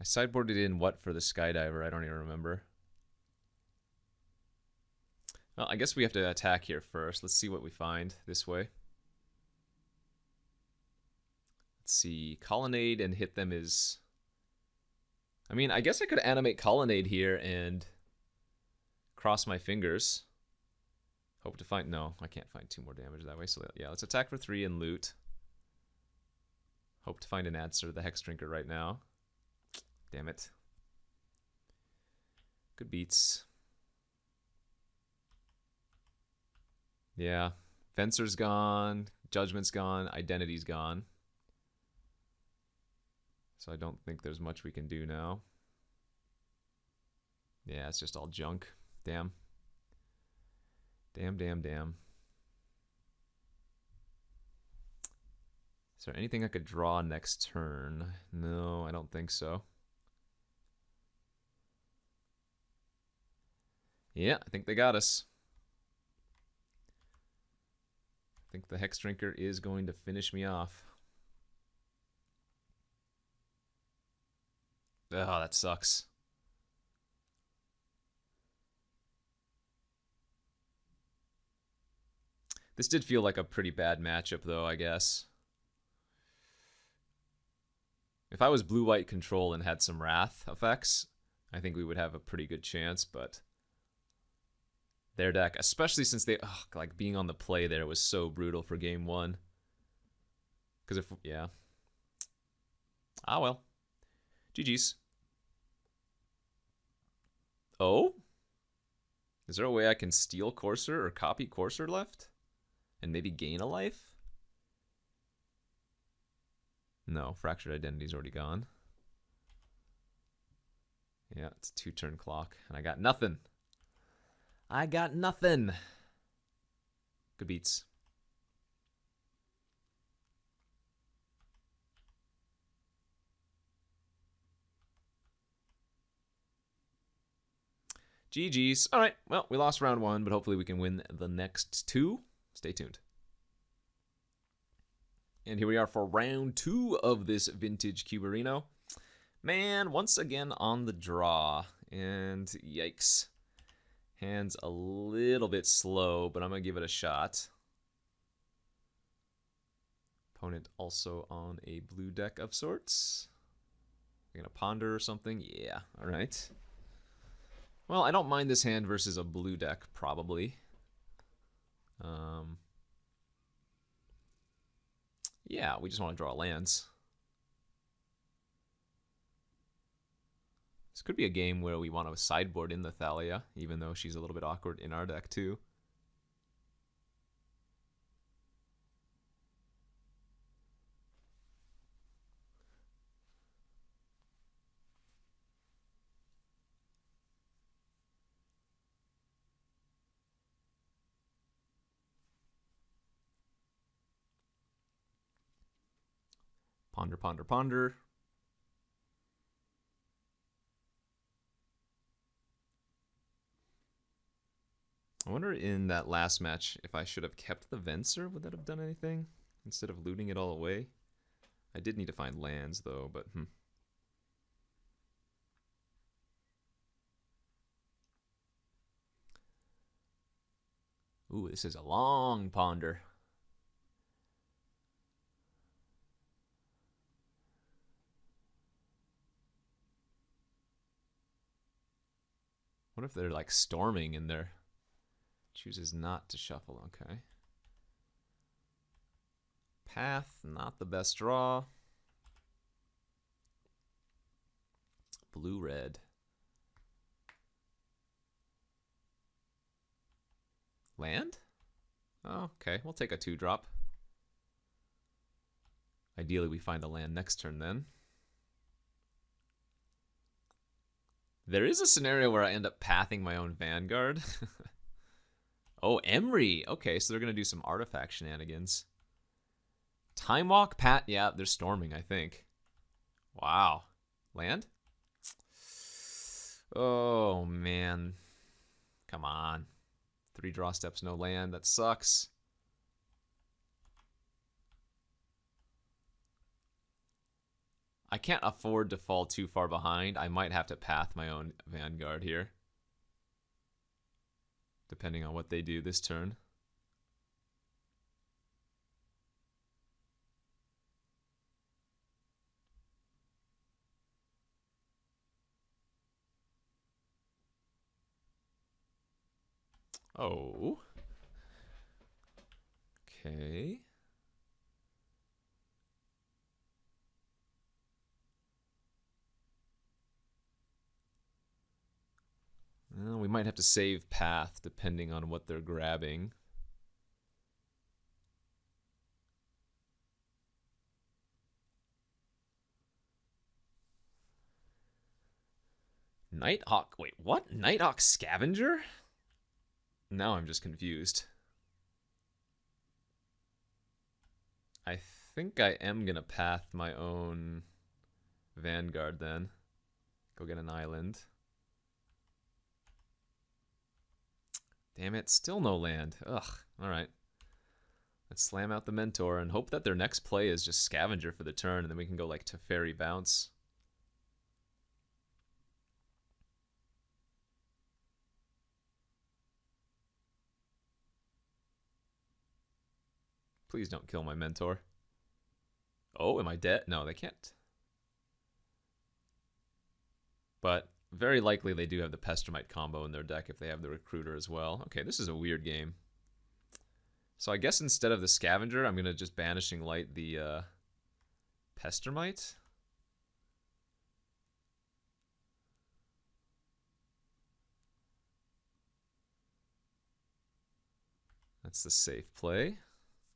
I sideboarded in what for the Skydiver? I don't even remember. Well, I guess we have to attack here first. Let's see what we find this way. Let's see. Colonnade and hit them is... I mean, I guess I could animate Colonnade here and cross my fingers. Hope to find... No, I can't find 2 more damage that way. So yeah, let's attack for 3 and loot. Hope to find an answer to the Hex Drinker right now. Damn it. Good beats. Yeah. Venser's gone. Judgment's gone. Identity's gone. So I don't think there's much we can do now. Yeah, it's just all junk. Damn. Damn, damn, damn. Is there anything I could draw next turn? No, I don't think so. Yeah, I think they got us. I think the Hex Drinker is going to finish me off. Oh, that sucks. This did feel like a pretty bad matchup, though, I guess. If I was blue-white control and had some Wrath effects, I think we would have a pretty good chance, but their deck, especially since they like being on the play there was so brutal for game one. Because if yeah, well, GG's. Oh, is there a way I can steal Courser or copy Courser left, and maybe gain a life? No, Fractured Identity's already gone. Yeah, it's a 2-turn clock, and I got nothing. I got nothing. Good beats. GG's. All right, well, we lost round one, but hopefully we can win the next two. Stay tuned. And here we are for round two of this vintage Cuberino. Man, once again on the draw. And yikes. Hand's a little bit slow, but I'm going to give it a shot. Opponent also on a blue deck of sorts. You're going to ponder or something? Yeah, all right. Well, I don't mind this hand versus a blue deck, probably. Yeah, we just want to draw lands. This could be a game where we want to sideboard in the Thalia, even though she's a little bit awkward in our deck, too. Ponder, ponder, ponder. I wonder in that last match if I should have kept the Venser. Would that have done anything instead of looting it all away? I did need to find lands though, but Ooh, this is a long ponder. What if they're like storming in there? Chooses not to shuffle, okay. Path, not the best draw. Blue-red. Land? Oh, okay, we'll take a 2-drop. Ideally, we find a land next turn then. There is a scenario where I end up pathing my own Vanguard. Oh, Emery. Okay, so they're going to do some artifact shenanigans. Time Walk, Pat. Yeah, they're storming, I think. Wow. Land? Oh, man. Come on. 3 draw steps, no land. That sucks. I can't afford to fall too far behind. I might have to path my own Vanguard here, depending on what they do this turn. Oh. Okay. Well, we might have to save path depending on what they're grabbing. Nighthawk. Wait, what? Nighthawk Scavenger? Now I'm just confused. I think I am going to path my own Vanguard then. Go get an island. Damn it, still no land. Ugh, alright. Let's slam out the Mentor and hope that their next play is just Scavenger for the turn, and then we can go like Teferi Bounce. Please don't kill my Mentor. Oh, am I dead? No, they can't. But very likely they do have the Pestermite combo in their deck if they have the Recruiter as well. Okay, this is a weird game. So I guess instead of the Scavenger, I'm going to just Banishing Light the Pestermite. That's the safe play.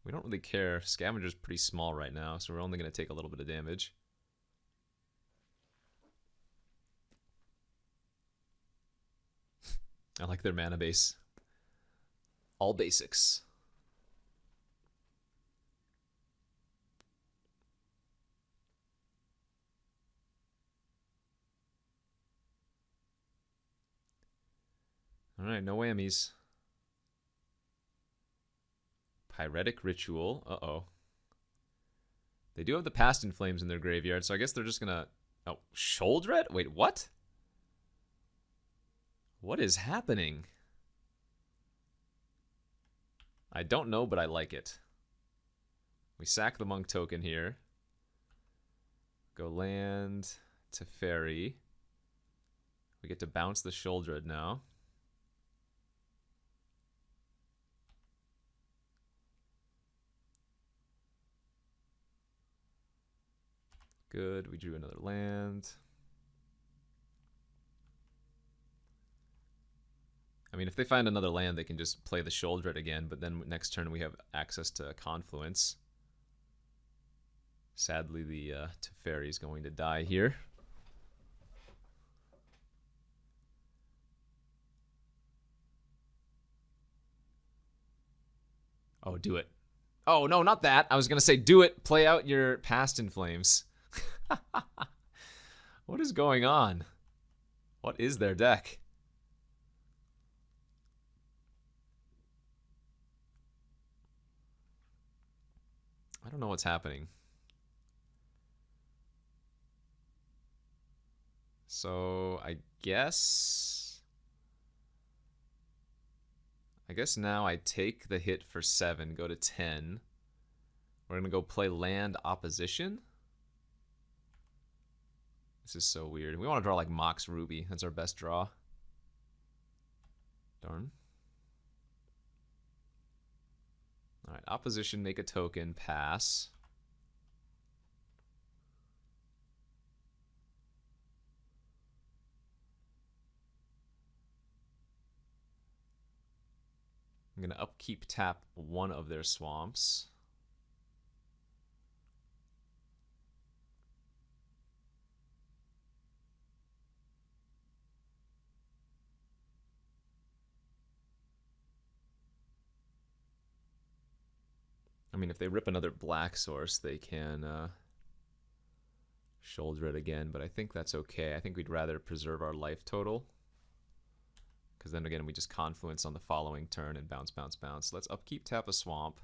We don't really care. Scavenger's pretty small right now, so we're only going to take a little bit of damage. I like their mana base. All basics. Alright, no whammies. Pyretic Ritual. Uh-oh. They do have the Past in Flames in their graveyard, so I guess they're just gonna... Oh, Sholdred? Wait, what? What is happening? I don't know, but I like it. We sack the Monk token here. Go land to Fairy. We get to bounce the Sholdred now. Good, we drew another land. I mean, if they find another land, they can just play the Sholdred again, but then next turn we have access to Confluence. Sadly, the Teferi is going to die here. Oh, do it. Oh, no, not that. I was going to say, do it. Play out your Past in Flames. What is going on? What is their deck? I don't know what's happening. So, I guess now I take the hit for 7, go to 10. We're going to go play land opposition. This is so weird. We want to draw like Mox Ruby. That's our best draw. Darn. Alright, opposition, make a token, pass. I'm going to upkeep tap one of their swamps. I mean, if they rip another black source, they can shoulder it again, but I think that's okay. I think we'd rather preserve our life total, because then again, we just Confluence on the following turn and bounce, bounce, bounce. Let's upkeep tap a swamp.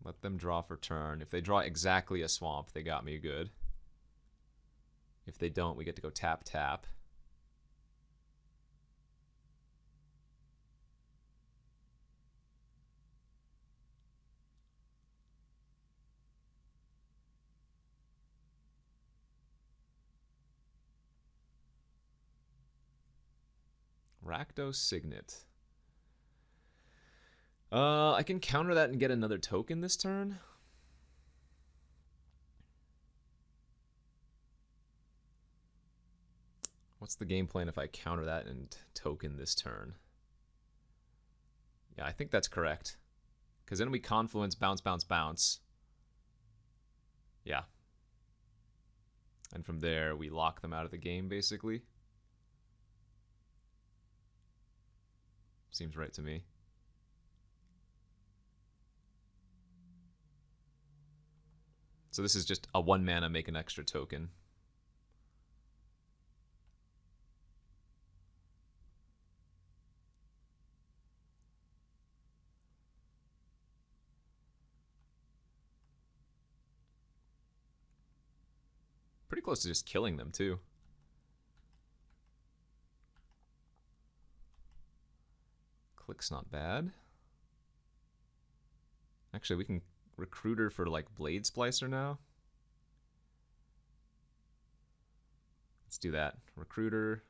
Let them draw for turn. If they draw exactly a swamp, they got me good. If they don't, we get to go tap, tap. Rakdos Signet. I can counter that and get another token this turn. What's the game plan if I counter that and token this turn? Yeah, I think that's correct. Because then we Confluence, bounce, bounce, bounce. Yeah. And from there, we lock them out of the game, basically. Seems right to me. So this is just a 1 mana, make an extra token. Pretty close to just killing them, too. Click's not bad. Actually, we can Recruiter for, like, Blade Splicer now. Let's do that. Recruiter.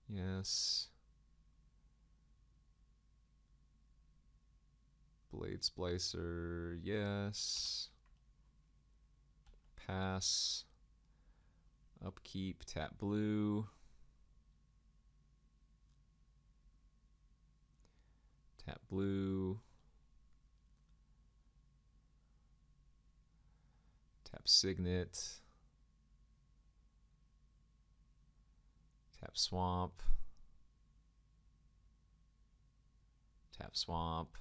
Yes. Blade Splicer. Yes. Pass. Upkeep. Tap blue. Tap blue. Tap Signet. Tap Swamp. Tap Swamp.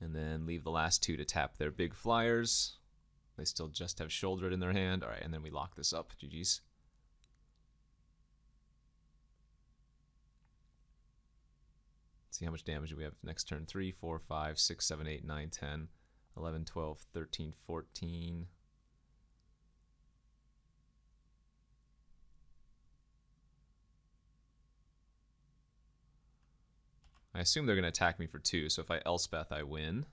And then leave the last two to tap their big flyers. They still just have Shouldered in their hand. Alright, and then we lock this up. GG's. See how much damage we have next turn. 3, 4, 5, 6, 7, 8, 9, 10, 11, 12, 13, 14. I assume they're going to attack me for 2, so if I Elspeth, I win.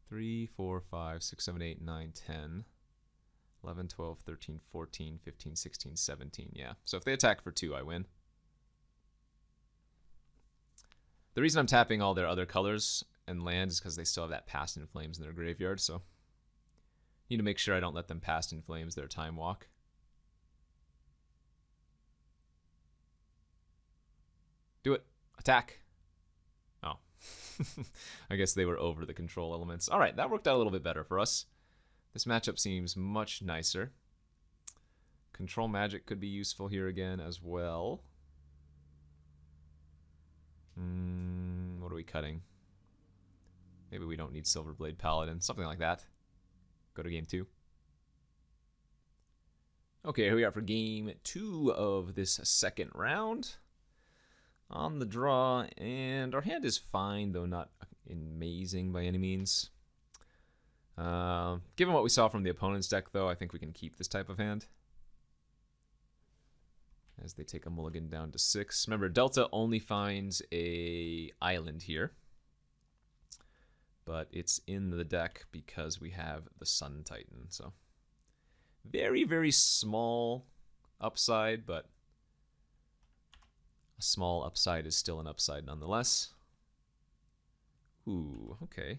3, 4, 5, 6, 7, 8, 9, 10, 11, 12, 13, 14, 15, 16, 17. Yeah, so if they attack for 2, I win. The reason I'm tapping all their other colors and land is because they still have that Past in Flames in their graveyard, so need to make sure I don't let them Past in Flames their Time Walk. Do it. Attack. Oh. I guess they were over the control elements. All right, that worked out a little bit better for us. This matchup seems much nicer. Control Magic could be useful here again as well. What are we cutting? Maybe we don't need Silverblade Paladin. Something like that. Go to game 2. Okay, here we are for game 2 of this second round. On the draw, and our hand is fine, though not amazing by any means. Given what we saw from the opponent's deck, though, I think we can keep this type of hand. As they take a mulligan down to 6. Remember, Delta only finds a island here. But it's in the deck because we have the Sun Titan. So, very, very small upside, but a small upside is still an upside nonetheless. Ooh, okay.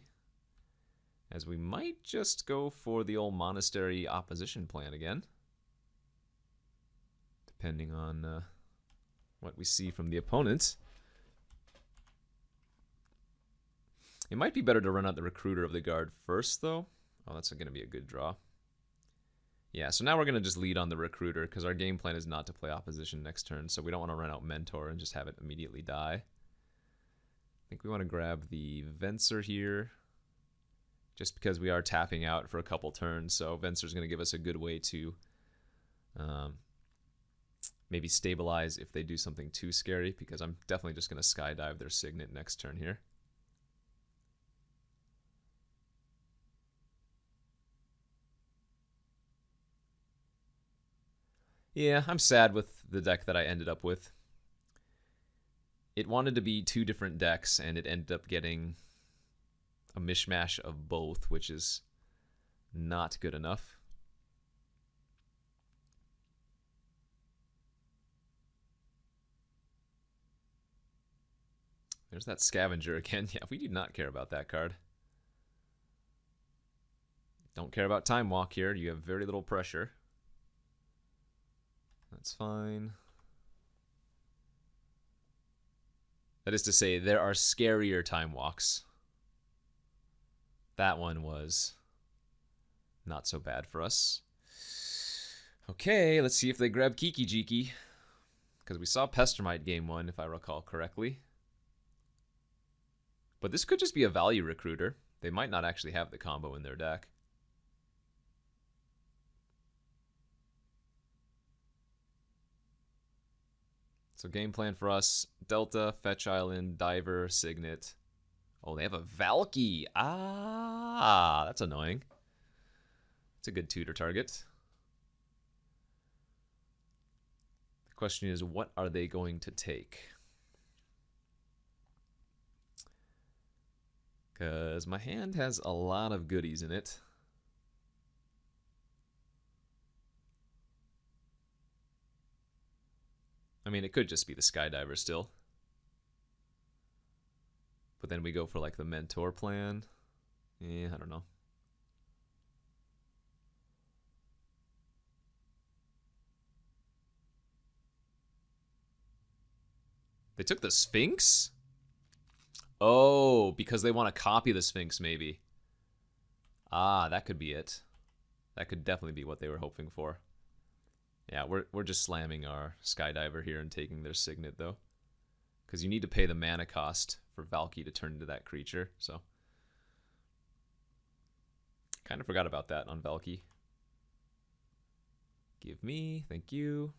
As we might just go for the old Monastery opposition plan again. Depending on what we see from the opponent. It might be better to run out the Recruiter of the Guard first, though. Oh, that's going to be a good draw. Yeah, so now we're going to just lead on the Recruiter, because our game plan is not to play opposition next turn, so we don't want to run out Mentor and just have it immediately die. I think we want to grab the Venser here, just because we are tapping out for a couple turns, so Venser's going to give us a good way to maybe stabilize if they do something too scary, because I'm definitely just going to Skydive their Signet next turn here. Yeah, I'm sad with the deck that I ended up with. It wanted to be 2 different decks, and it ended up getting a mishmash of both, which is not good enough. There's that Scavenger again. Yeah, we do not care about that card. Don't care about Time Walk here. You have very little pressure. That's fine. That is to say, there are scarier Time Walks. That one was not so bad for us. Okay, let's see if they grab Kiki Jiki. Because we saw Pestermite game 1, if I recall correctly. But this could just be a value Recruiter. They might not actually have the combo in their deck. So game plan for us, Delta, Fetch Island, Diver, Signet. Oh, they have a Valky. Ah, that's annoying. It's a good tutor target. The question is, what are they going to take? Because my hand has a lot of goodies in it. mean, it could just be the Skydiver still. But then we go for like the Mentor plan. Yeah, I don't know. They took the Sphinx? Oh, because they want to copy the Sphinx, maybe. Ah, that could be it. That could definitely be what they were hoping for. Yeah, we're just slamming our Skydiver here and taking their Signet, though. Because you need to pay the mana cost for Valky to turn into that creature, so. Kind of forgot about that on Valky. Give me, thank you.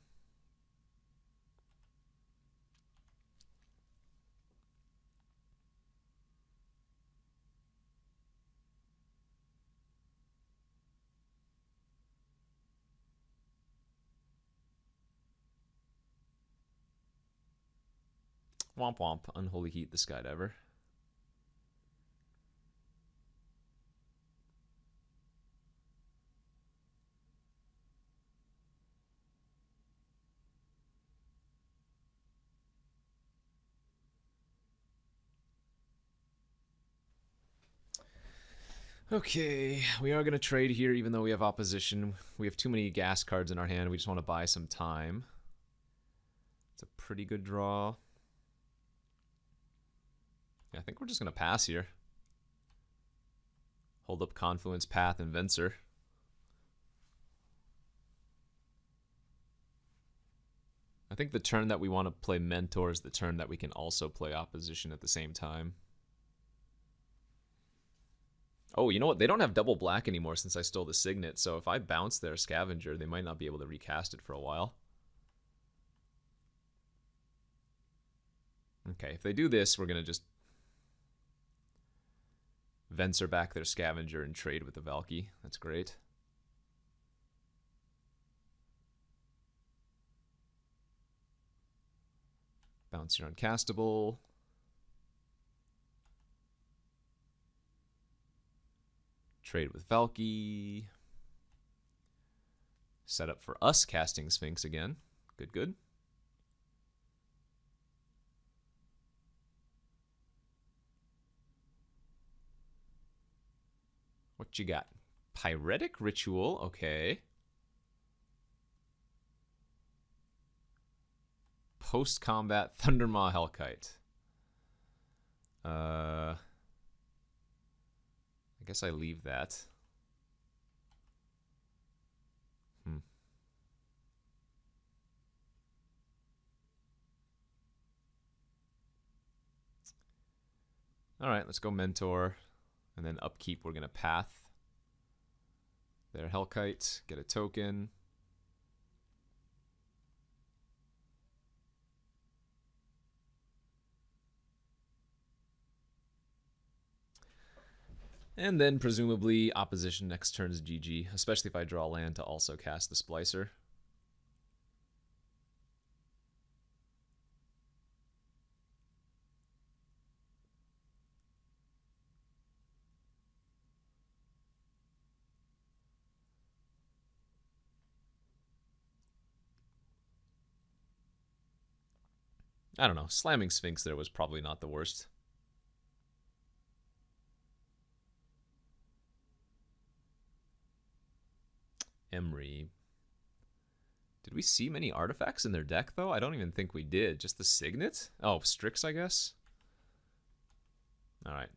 Womp womp, Unholy Heat the Skydiver. Okay, we are going to trade here even though we have opposition. We have too many gas cards in our hand. We just want to buy some time. It's a pretty good draw. Yeah, I think we're just going to pass here. Hold up Confluence, Path, and Venser. I think the turn that we want to play Mentor is the turn that we can also play opposition at the same time. Oh, you know what? They don't have double black anymore since I stole the Signet, so if I bounce their Scavenger, they might not be able to recast it for a while. Okay, if they do this, we're going to just Venser back their Scavenger and trade with the Valky. That's great. Bounce your uncastable. Trade with Valky. Set up for us casting Sphinx again. Good, good. What you got? Pyretic Ritual, okay. Post-combat Thundermaw Hellkite. I guess I leave that. All right, let's go Mentor. And then upkeep, we're going to Path their Hellkite, get a token. And then presumably opposition next turn is GG, especially if I draw land to also cast the Splicer. I don't know, slamming Sphinx there was probably not the worst. Emery. Did we see many artifacts in their deck, though? I don't even think we did. Just the Signet? Oh, Strix, I guess? Alright.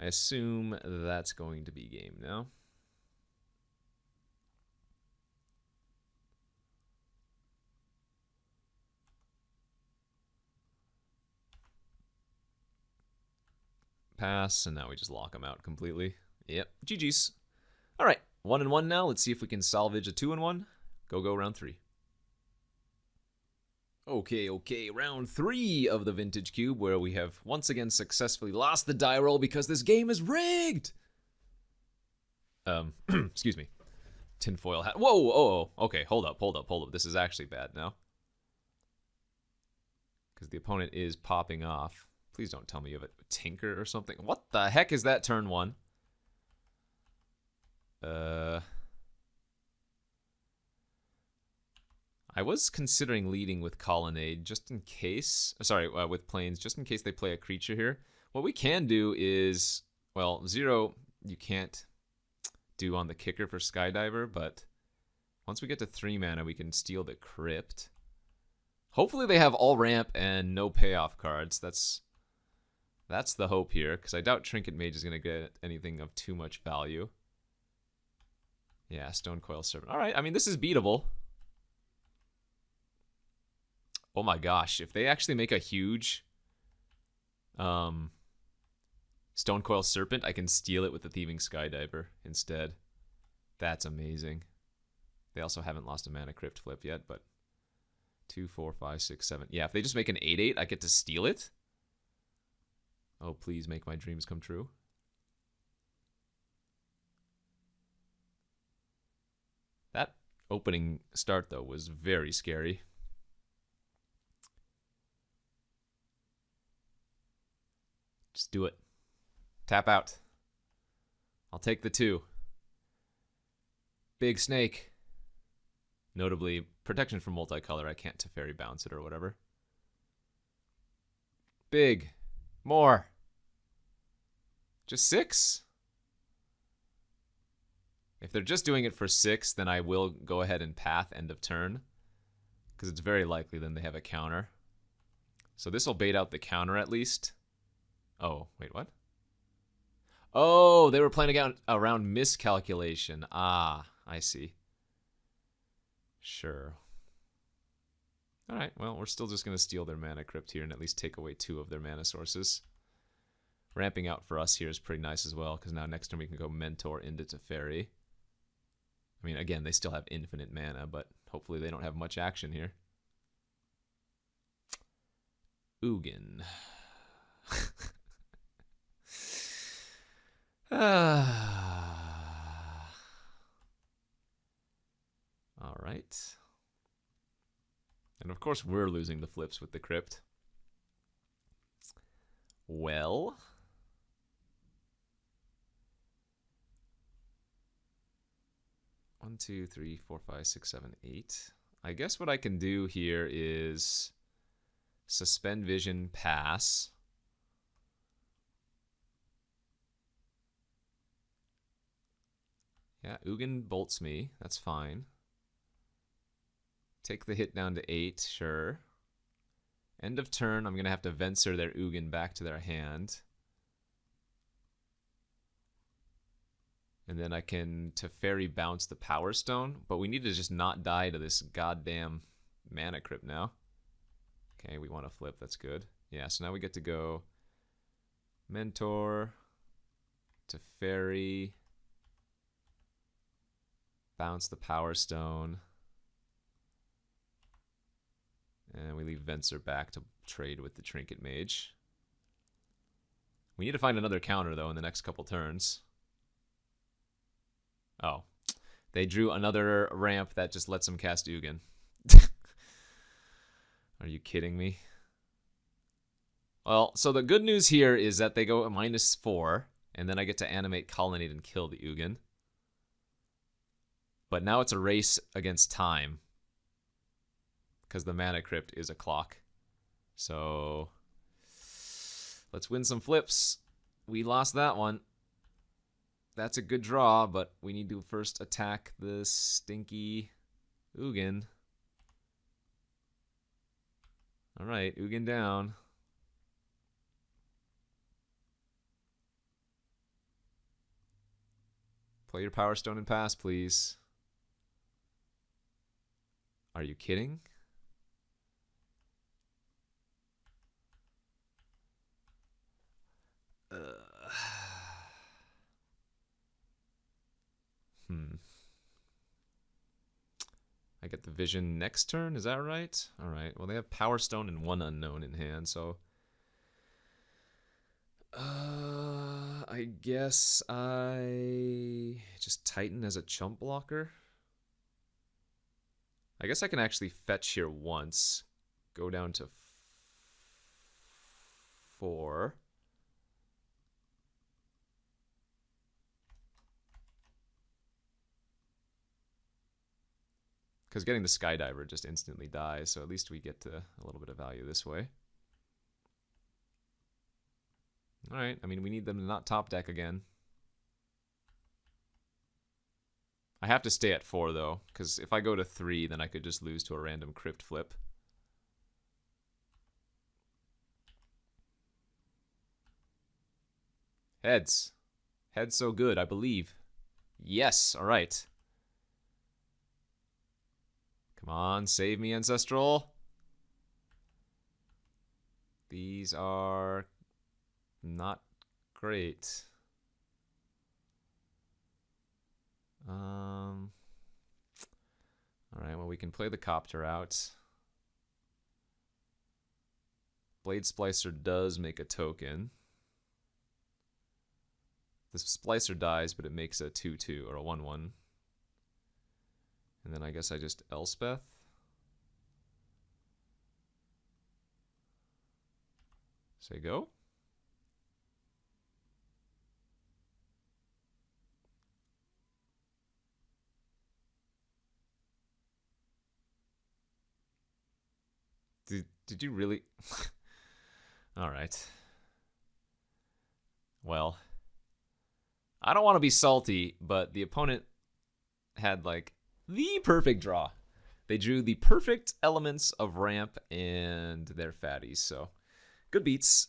I assume that's going to be game now. Pass, and now we just lock them out completely. Yep, GG's. Alright, 1-1 now. Let's see if we can salvage a 2-1. Go round 3. Okay, round 3 of the Vintage Cube, where we have once again successfully lost the die roll because this game is rigged! Excuse me. Tinfoil hat. Whoa, oh, okay, hold up. This is actually bad now. Because the opponent is popping off. Please don't tell me you have a Tinker or something. What the heck is that turn 1? I was considering leading with Colonnade just in case. Sorry, with Plains, just in case they play a creature here. What we can do is, well, 0 you can't do on the kicker for Skydiver, but once we get to 3 mana, we can steal the Crypt. Hopefully they have all ramp and no payoff cards. That's the hope here, because I doubt Trinket Mage is going to get anything of too much value. Yeah, Stone Coil Serpent. All right, I mean, this is beatable. Oh my gosh, if they actually make a huge Stone Coil Serpent, I can steal it with the Thieving Skydiver instead. That's amazing. They also haven't lost a mana Crypt flip yet, but 2, 4, 5, 6, 7. Yeah, if they just make an 8/8, I get to steal it. Oh, please make my dreams come true. That opening start, though, was very scary. Just do it. Tap out. I'll take the 2. Big Snake. Notably, protection from multicolor. I can't Teferi bounce it or whatever. Big. More. Just 6? If they're just doing it for 6, then I will go ahead and path end of turn, because it's very likely then they have a counter. So this will bait out the counter at least. Oh, wait, what? Oh, they were playing around miscalculation. Ah, I see. Sure. All right, well, we're still just going to steal their mana Crypt here and at least take away 2 of their mana sources. Ramping out for us here is pretty nice as well, because now next turn we can go Mentor into Teferi. I mean, again, they still have infinite mana, but hopefully they don't have much action here. Ugin. All right. And of course we're losing the flips with the Crypt. Well, 1, 2, 3, 4, 5, 6, 7, 8. I guess what I can do here is suspend vision, pass. Yeah, Ugin bolts me. That's fine. Take the hit down to 8, sure. End of turn, I'm going to have to Venser their Ugin back to their hand. And then I can Teferi bounce the Power Stone, but we need to just not die to this goddamn mana Crypt now. Okay, we want to flip, that's good. Yeah, so now we get to go Mentor, Teferi, bounce the Power Stone. And we leave Venser back to trade with the Trinket Mage. We need to find another counter, though, in the next couple turns. Oh. They drew another ramp that just lets them cast Ugin. Are you kidding me? Well, so the good news here is that they go at -4, and then I get to animate Colonnade and kill the Ugin. But now it's a race against time, because the mana Crypt is a clock. So let's win some flips. We lost that one. That's a good draw, but we need to first attack the stinky Ugin. All right, Ugin down. Play your Power Stone and pass, please. Are you kidding? I get the vision next turn, is that right? Alright, well they have Power Stone and 1 unknown in hand, so I guess I just Titan as a chump blocker. I guess I can actually fetch here once, go down to 4. Because getting the Skydiver just instantly dies, so at least we get to a little bit of value this way. Alright, I mean, we need them to not top deck again. I have to stay at 4, though, because if I go to 3, then I could just lose to a random crypt flip. Heads. Heads so good, I believe. Yes, alright. Come on, save me, Ancestral. These are not great. Alright, well, we can play the Copter out. Blade Splicer does make a token. The Splicer dies, but it makes a 2-2 or a 1-1. And then I guess I just Elspeth. Say go. Did you really? All right. Well, I don't want to be salty, but the opponent had like the perfect draw. They drew the perfect elements of ramp and their fatties, so good beats.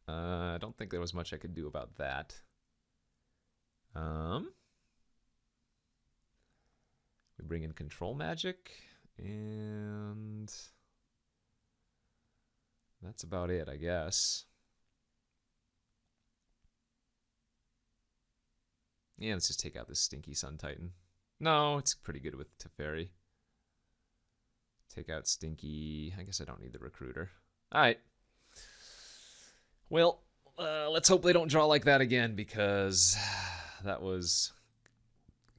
I don't think there was much I could do about that. We bring in Control Magic, and that's about it, I guess. Yeah, let's just take out this stinky Sun Titan. No, it's pretty good with Teferi. Take out Stinky. I guess I don't need the Recruiter. All right. Well, let's hope they don't draw like that again, because that was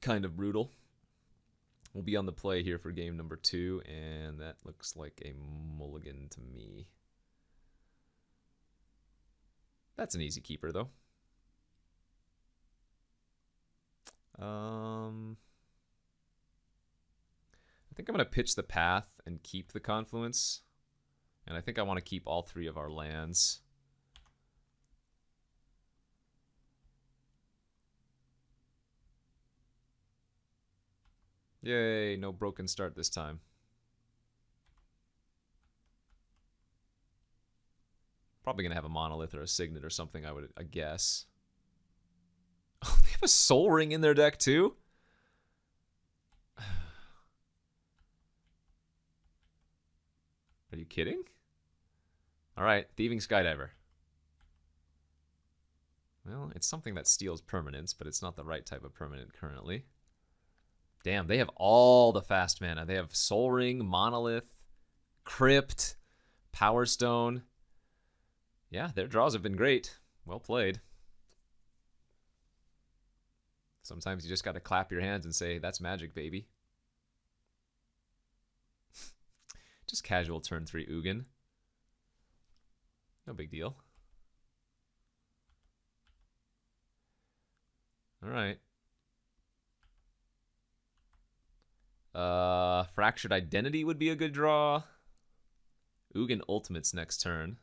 kind of brutal. We'll be on the play here for game number 2, and that looks like a mulligan to me. That's an easy keeper, though. I think I'm going to pitch the Path and keep the Confluence. And I think I want to keep all 3 of our lands. Yay, no broken start this time. Probably going to have a Monolith or a Signet or something, I guess. Oh, they have a Soul Ring in their deck too? Are you kidding? Alright, Thieving Skydiver. Well, it's something that steals permanents, but it's not the right type of permanent currently. Damn, they have all the fast mana. They have Soul Ring, Monolith, Crypt, Power Stone. Yeah, their draws have been great. Well played. Sometimes you just got to clap your hands and say, that's magic, baby. Just casual turn 3 Ugin. No big deal. All right. Fractured Identity would be a good draw. Ugin Ultimates next turn.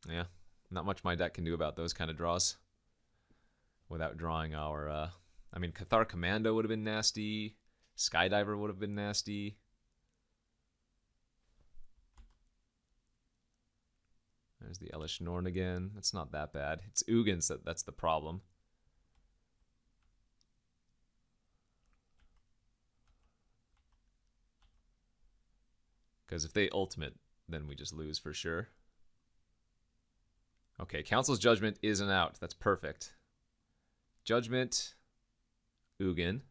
Yeah, not much my deck can do about those kind of draws. Without drawing our, I mean, Cathar Commando would have been nasty. Skydiver would have been nasty. There's the Elish Norn again. That's not that bad. It's Ugins that's the problem. Because if they ultimate, then we just lose for sure. Okay, Council's Judgment is an out. That's perfect. Judgment, Ugin.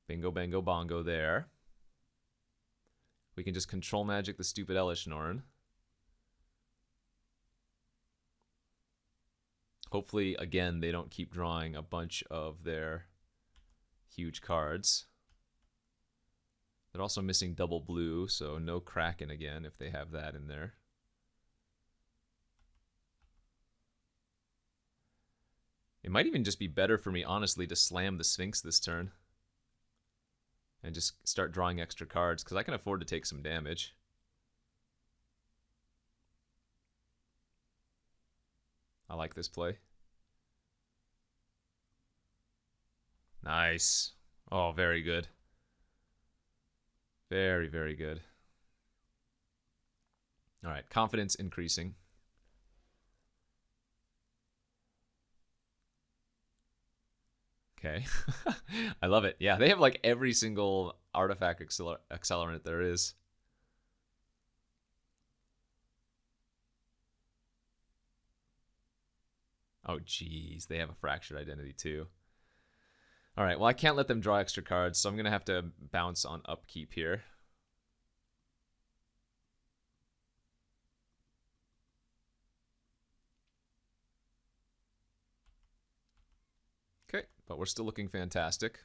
Bingo, bango, bongo there. We can just Control Magic the stupid Elish Norn. Hopefully, again, they don't keep drawing a bunch of their huge cards. They're also missing double blue, so no Kraken again if they have that in there. It might even just be better for me, honestly, to slam the Sphinx this turn. And just start drawing extra cards, because I can afford to take some damage. I like this play. Nice. Oh, very good. Very, very good. All right, confidence increasing. Okay. I love it. Yeah, they have like every single artifact accelerant there is. Oh, geez. They have a fractured identity too. All right, well, I can't let them draw extra cards, so I'm going to have to bounce on upkeep here. Okay, but we're still looking fantastic.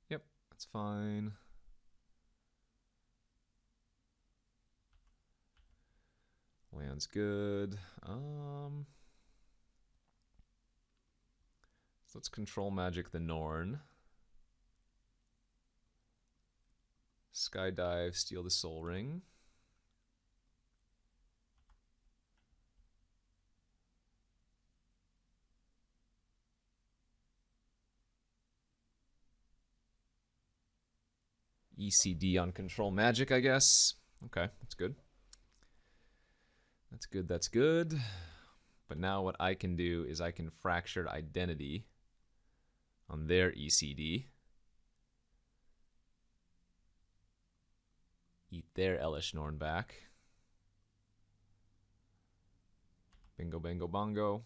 Yep, that's fine. Land's good. So let's control magic the Norn. Skydive, steal the Soul Ring. ECD on control magic, I guess. Okay, that's good. That's good, that's good. But now what I can do is I can fractured identity on their ECD. Eat their Elish Norn back. Bingo, bango, bongo.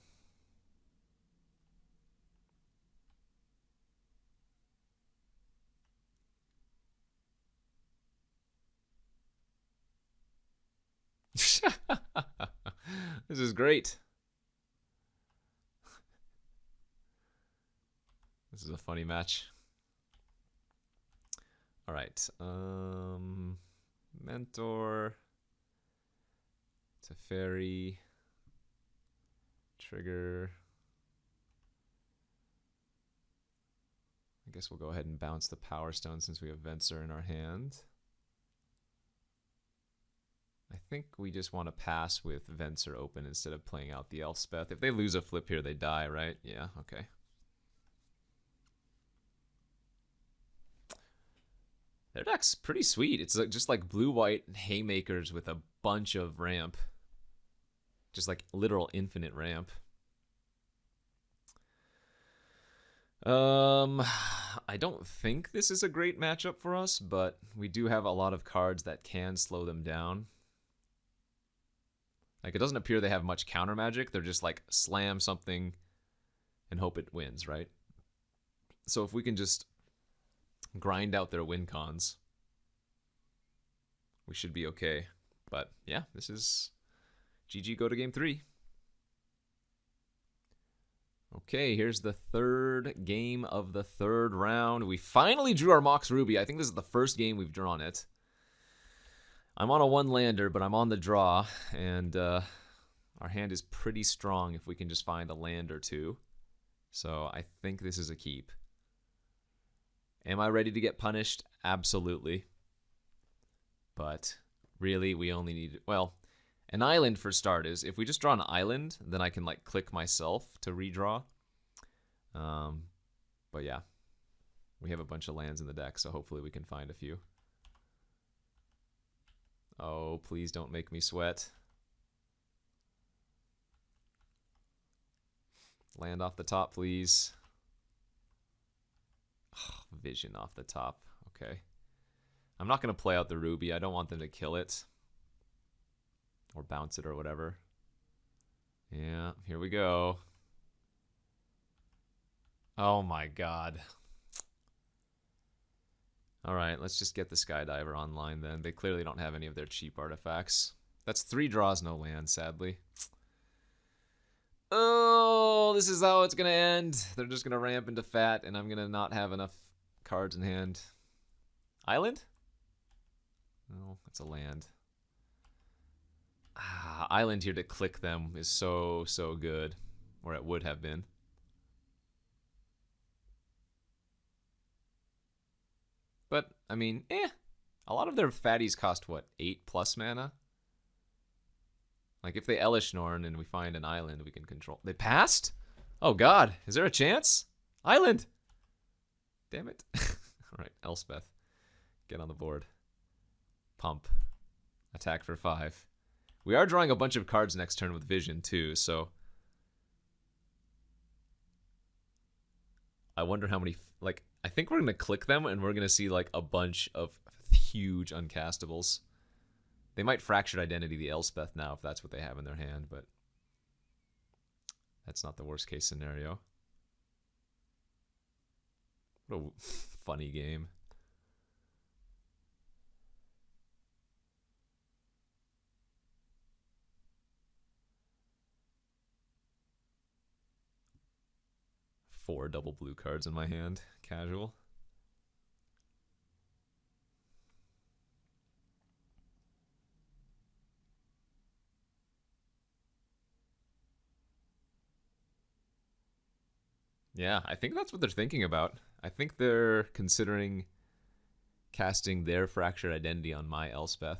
This is great. This is a funny match. All right. Mentor. Teferi. Trigger. I guess we'll go ahead and bounce the Power Stone since we have Venser in our hand. I think we just want to pass with Venser open instead of playing out the Elspeth. If they lose a flip here, they die, right? Yeah, okay. Their deck's pretty sweet. It's just like blue-white haymakers with a bunch of ramp. Just like literal infinite ramp. I don't think this is a great matchup for us, but we do have a lot of cards that can slow them down. Like, it doesn't appear they have much counter magic. They're just like slam something and hope it wins, right? So if we can just grind out their win cons, we should be okay. But yeah, this is GG, go to game 3. Okay, here's the third game of the third round. We finally drew our Mox Ruby. I think this is the first game we've drawn it. I'm on a one-lander, but I'm on the draw, and our hand is pretty strong if we can just find a land or two. So I think this is a keep. Am I ready to get punished? Absolutely. But really, we only need, well, an island for starters. If we just draw an island, then I can like click myself to redraw. But yeah, we have a bunch of lands in the deck, so hopefully we can find a few. Oh, please don't make me sweat. Land off the top, please. Oh, vision off the top. Okay. I'm not going to play out the Ruby. I don't want them to kill it. Or bounce it or whatever. Yeah, here we go. Oh my god. Alright, let's just get the Skydiver online then. They clearly don't have any of their cheap artifacts. That's 3 draws, no land, sadly. Oh, this is how it's going to end. They're just going to ramp into fat, and I'm going to not have enough cards in hand. Island? No, it's a land. Island here to click them is so good. Or it would have been. But, I mean, a lot of their fatties cost, what, 8+ mana? Like, if they Elishnorn and we find an island, we can control. They passed? Oh, God. Is there a chance? Island! Damn it. Alright, Elspeth. Get on the board. Pump. Attack for 5. We are drawing a bunch of cards next turn with Vision, too, so... I wonder how many... Like, I think we're going to click them, and we're going to see, like, a bunch of huge uncastables. They might Fractured Identity the Elspeth now if that's what they have in their hand, but that's not the worst case scenario. What a funny game. Four double blue cards in my hand. Casual. Yeah, I think that's what they're thinking about. I think they're considering casting their Fractured Identity on my Elspeth.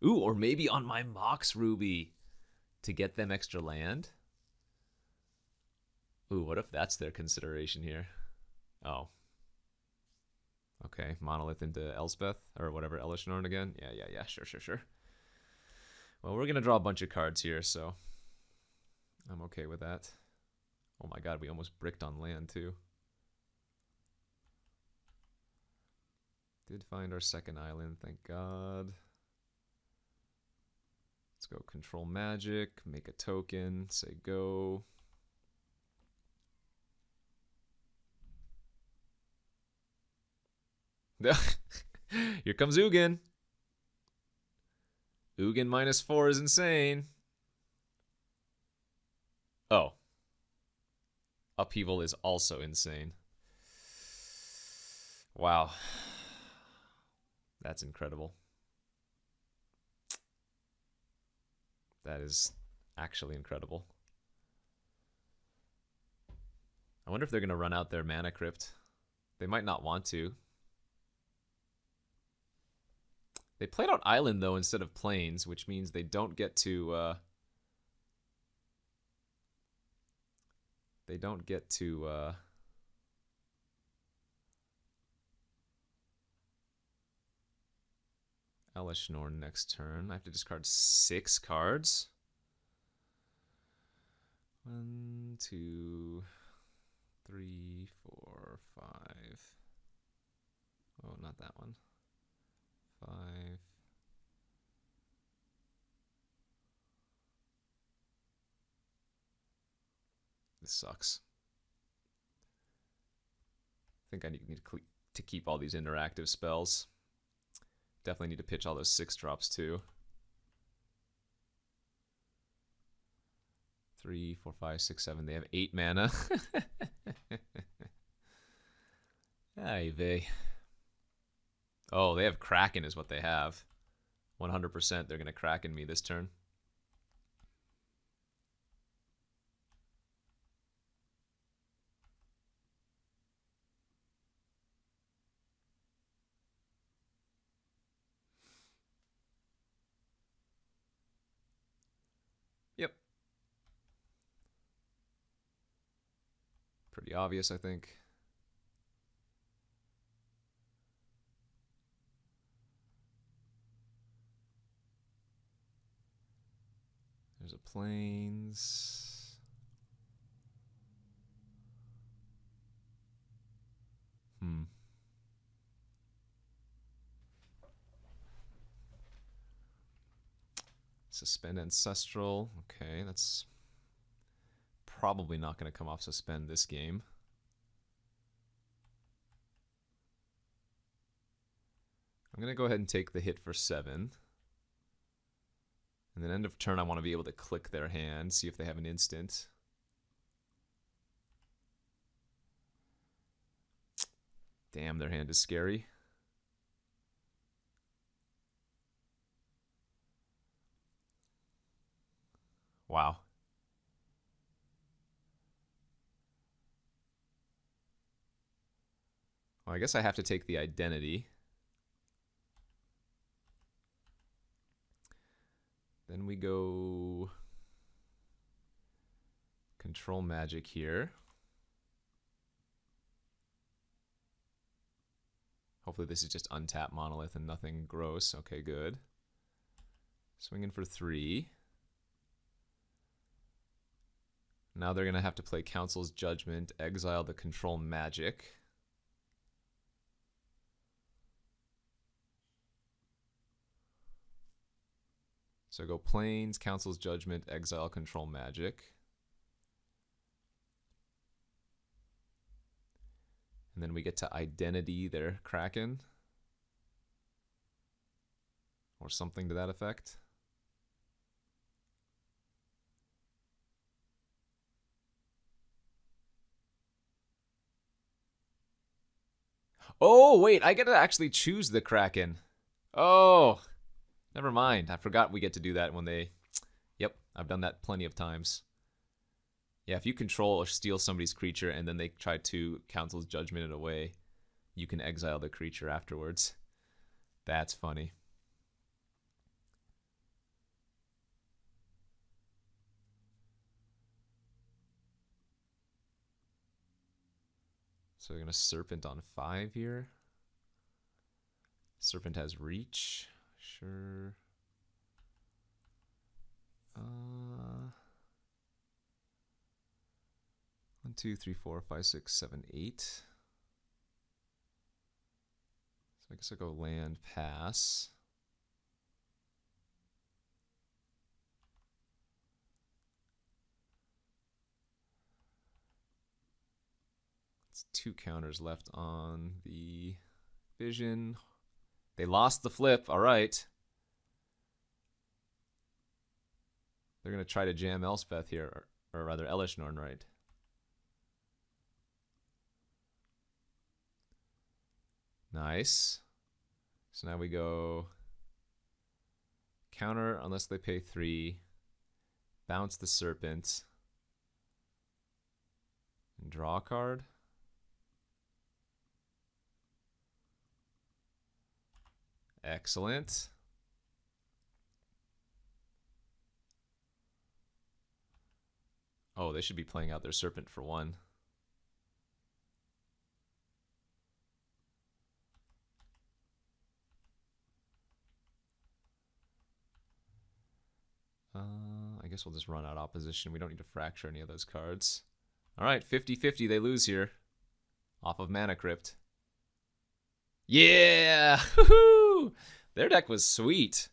Ooh, or maybe on my Mox Ruby to get them extra land. Ooh, what if that's their consideration here? Oh. Okay, Monolith into Elspeth, or whatever, Elishnorn again? Yeah, sure. Well, we're going to draw a bunch of cards here, so I'm okay with that. Oh my god, we almost bricked on land, too. Did find our second island, thank god. Let's go control magic, make a token, say go. Here comes Ugin. Ugin -4 is insane. Oh. Upheaval is also insane. Wow. That's incredible. That is actually incredible. I wonder if they're going to run out their Mana Crypt. They might not want to. They played out Island, though, instead of Plains, which means they don't get to... They don't get to Elishnorn next turn. I have to discard 6 cards. 1, 2, 3, 4, 5. Oh, not that one. 5. This sucks. I think I need to keep all these interactive spells. Definitely need to pitch all those 6-drops too. 3, 4, 5, 6, 7. They have 8 mana. Ay vey. Oh, they have Kraken is what they have. 100% they're going to Kraken me this turn. Yep. Pretty obvious, I think. There's a Plains. Suspend Ancestral. Okay, that's probably not going to come off Suspend this game. I'm going to go ahead and take the hit for 7. And then end of turn, I want to be able to click their hand, see if they have an instant. Damn, their hand is scary. Wow. Well, I guess I have to take the identity. Then we go control magic here. Hopefully this is just untap monolith and nothing gross. Okay, good. Swinging for 3. Now they're going to have to play Council's Judgment, exile the control magic. So go Plains, Council's Judgment, exile control magic. And then we get to identity their Kraken. Or something to that effect. Oh, wait, I get to actually choose the Kraken. Oh, never mind. I forgot we get to do that when they... Yep, I've done that plenty of times. Yeah, if you control or steal somebody's creature and then they try to Council's Judgment it away, you can exile the creature afterwards. That's funny. So we're going to Serpent on 5 here. Serpent has reach. Sure. 1, 2, 3, 4, 5, 6, 7, 8. So I guess I'll go land, pass. It's 2 counters left on the vision. They lost the flip. All right. They're going to try to jam Elspeth here, or rather Elishnorn, right? Nice. So now we go counter unless they pay 3, bounce the Serpent, and draw a card. Excellent. Oh, they should be playing out their Serpent for 1. I guess we'll just run out opposition. We don't need to fracture any of those cards. All right, 50-50. They lose here. Off of Mana Crypt. Yeah! Woohoo! Their deck was sweet.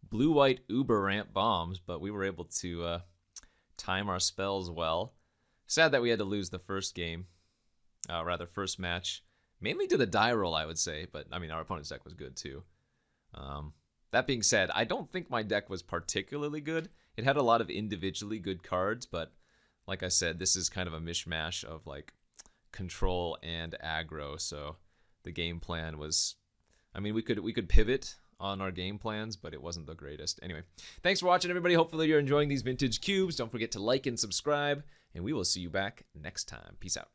Blue-white Uber Ramp bombs, but we were able to time our spells well. Sad that we had to lose the first game. Rather, first match. Mainly to the die roll, I would say. But, I mean, our opponent's deck was good, too. That being said, I don't think my deck was particularly good. It had a lot of individually good cards, but like I said, this is kind of a mishmash of like control and aggro. So the game plan was, I mean, we could pivot on our game plans, but it wasn't the greatest. Anyway, thanks for watching, everybody. Hopefully you're enjoying these vintage cubes. Don't forget to like and subscribe, and we will see you back next time. Peace out.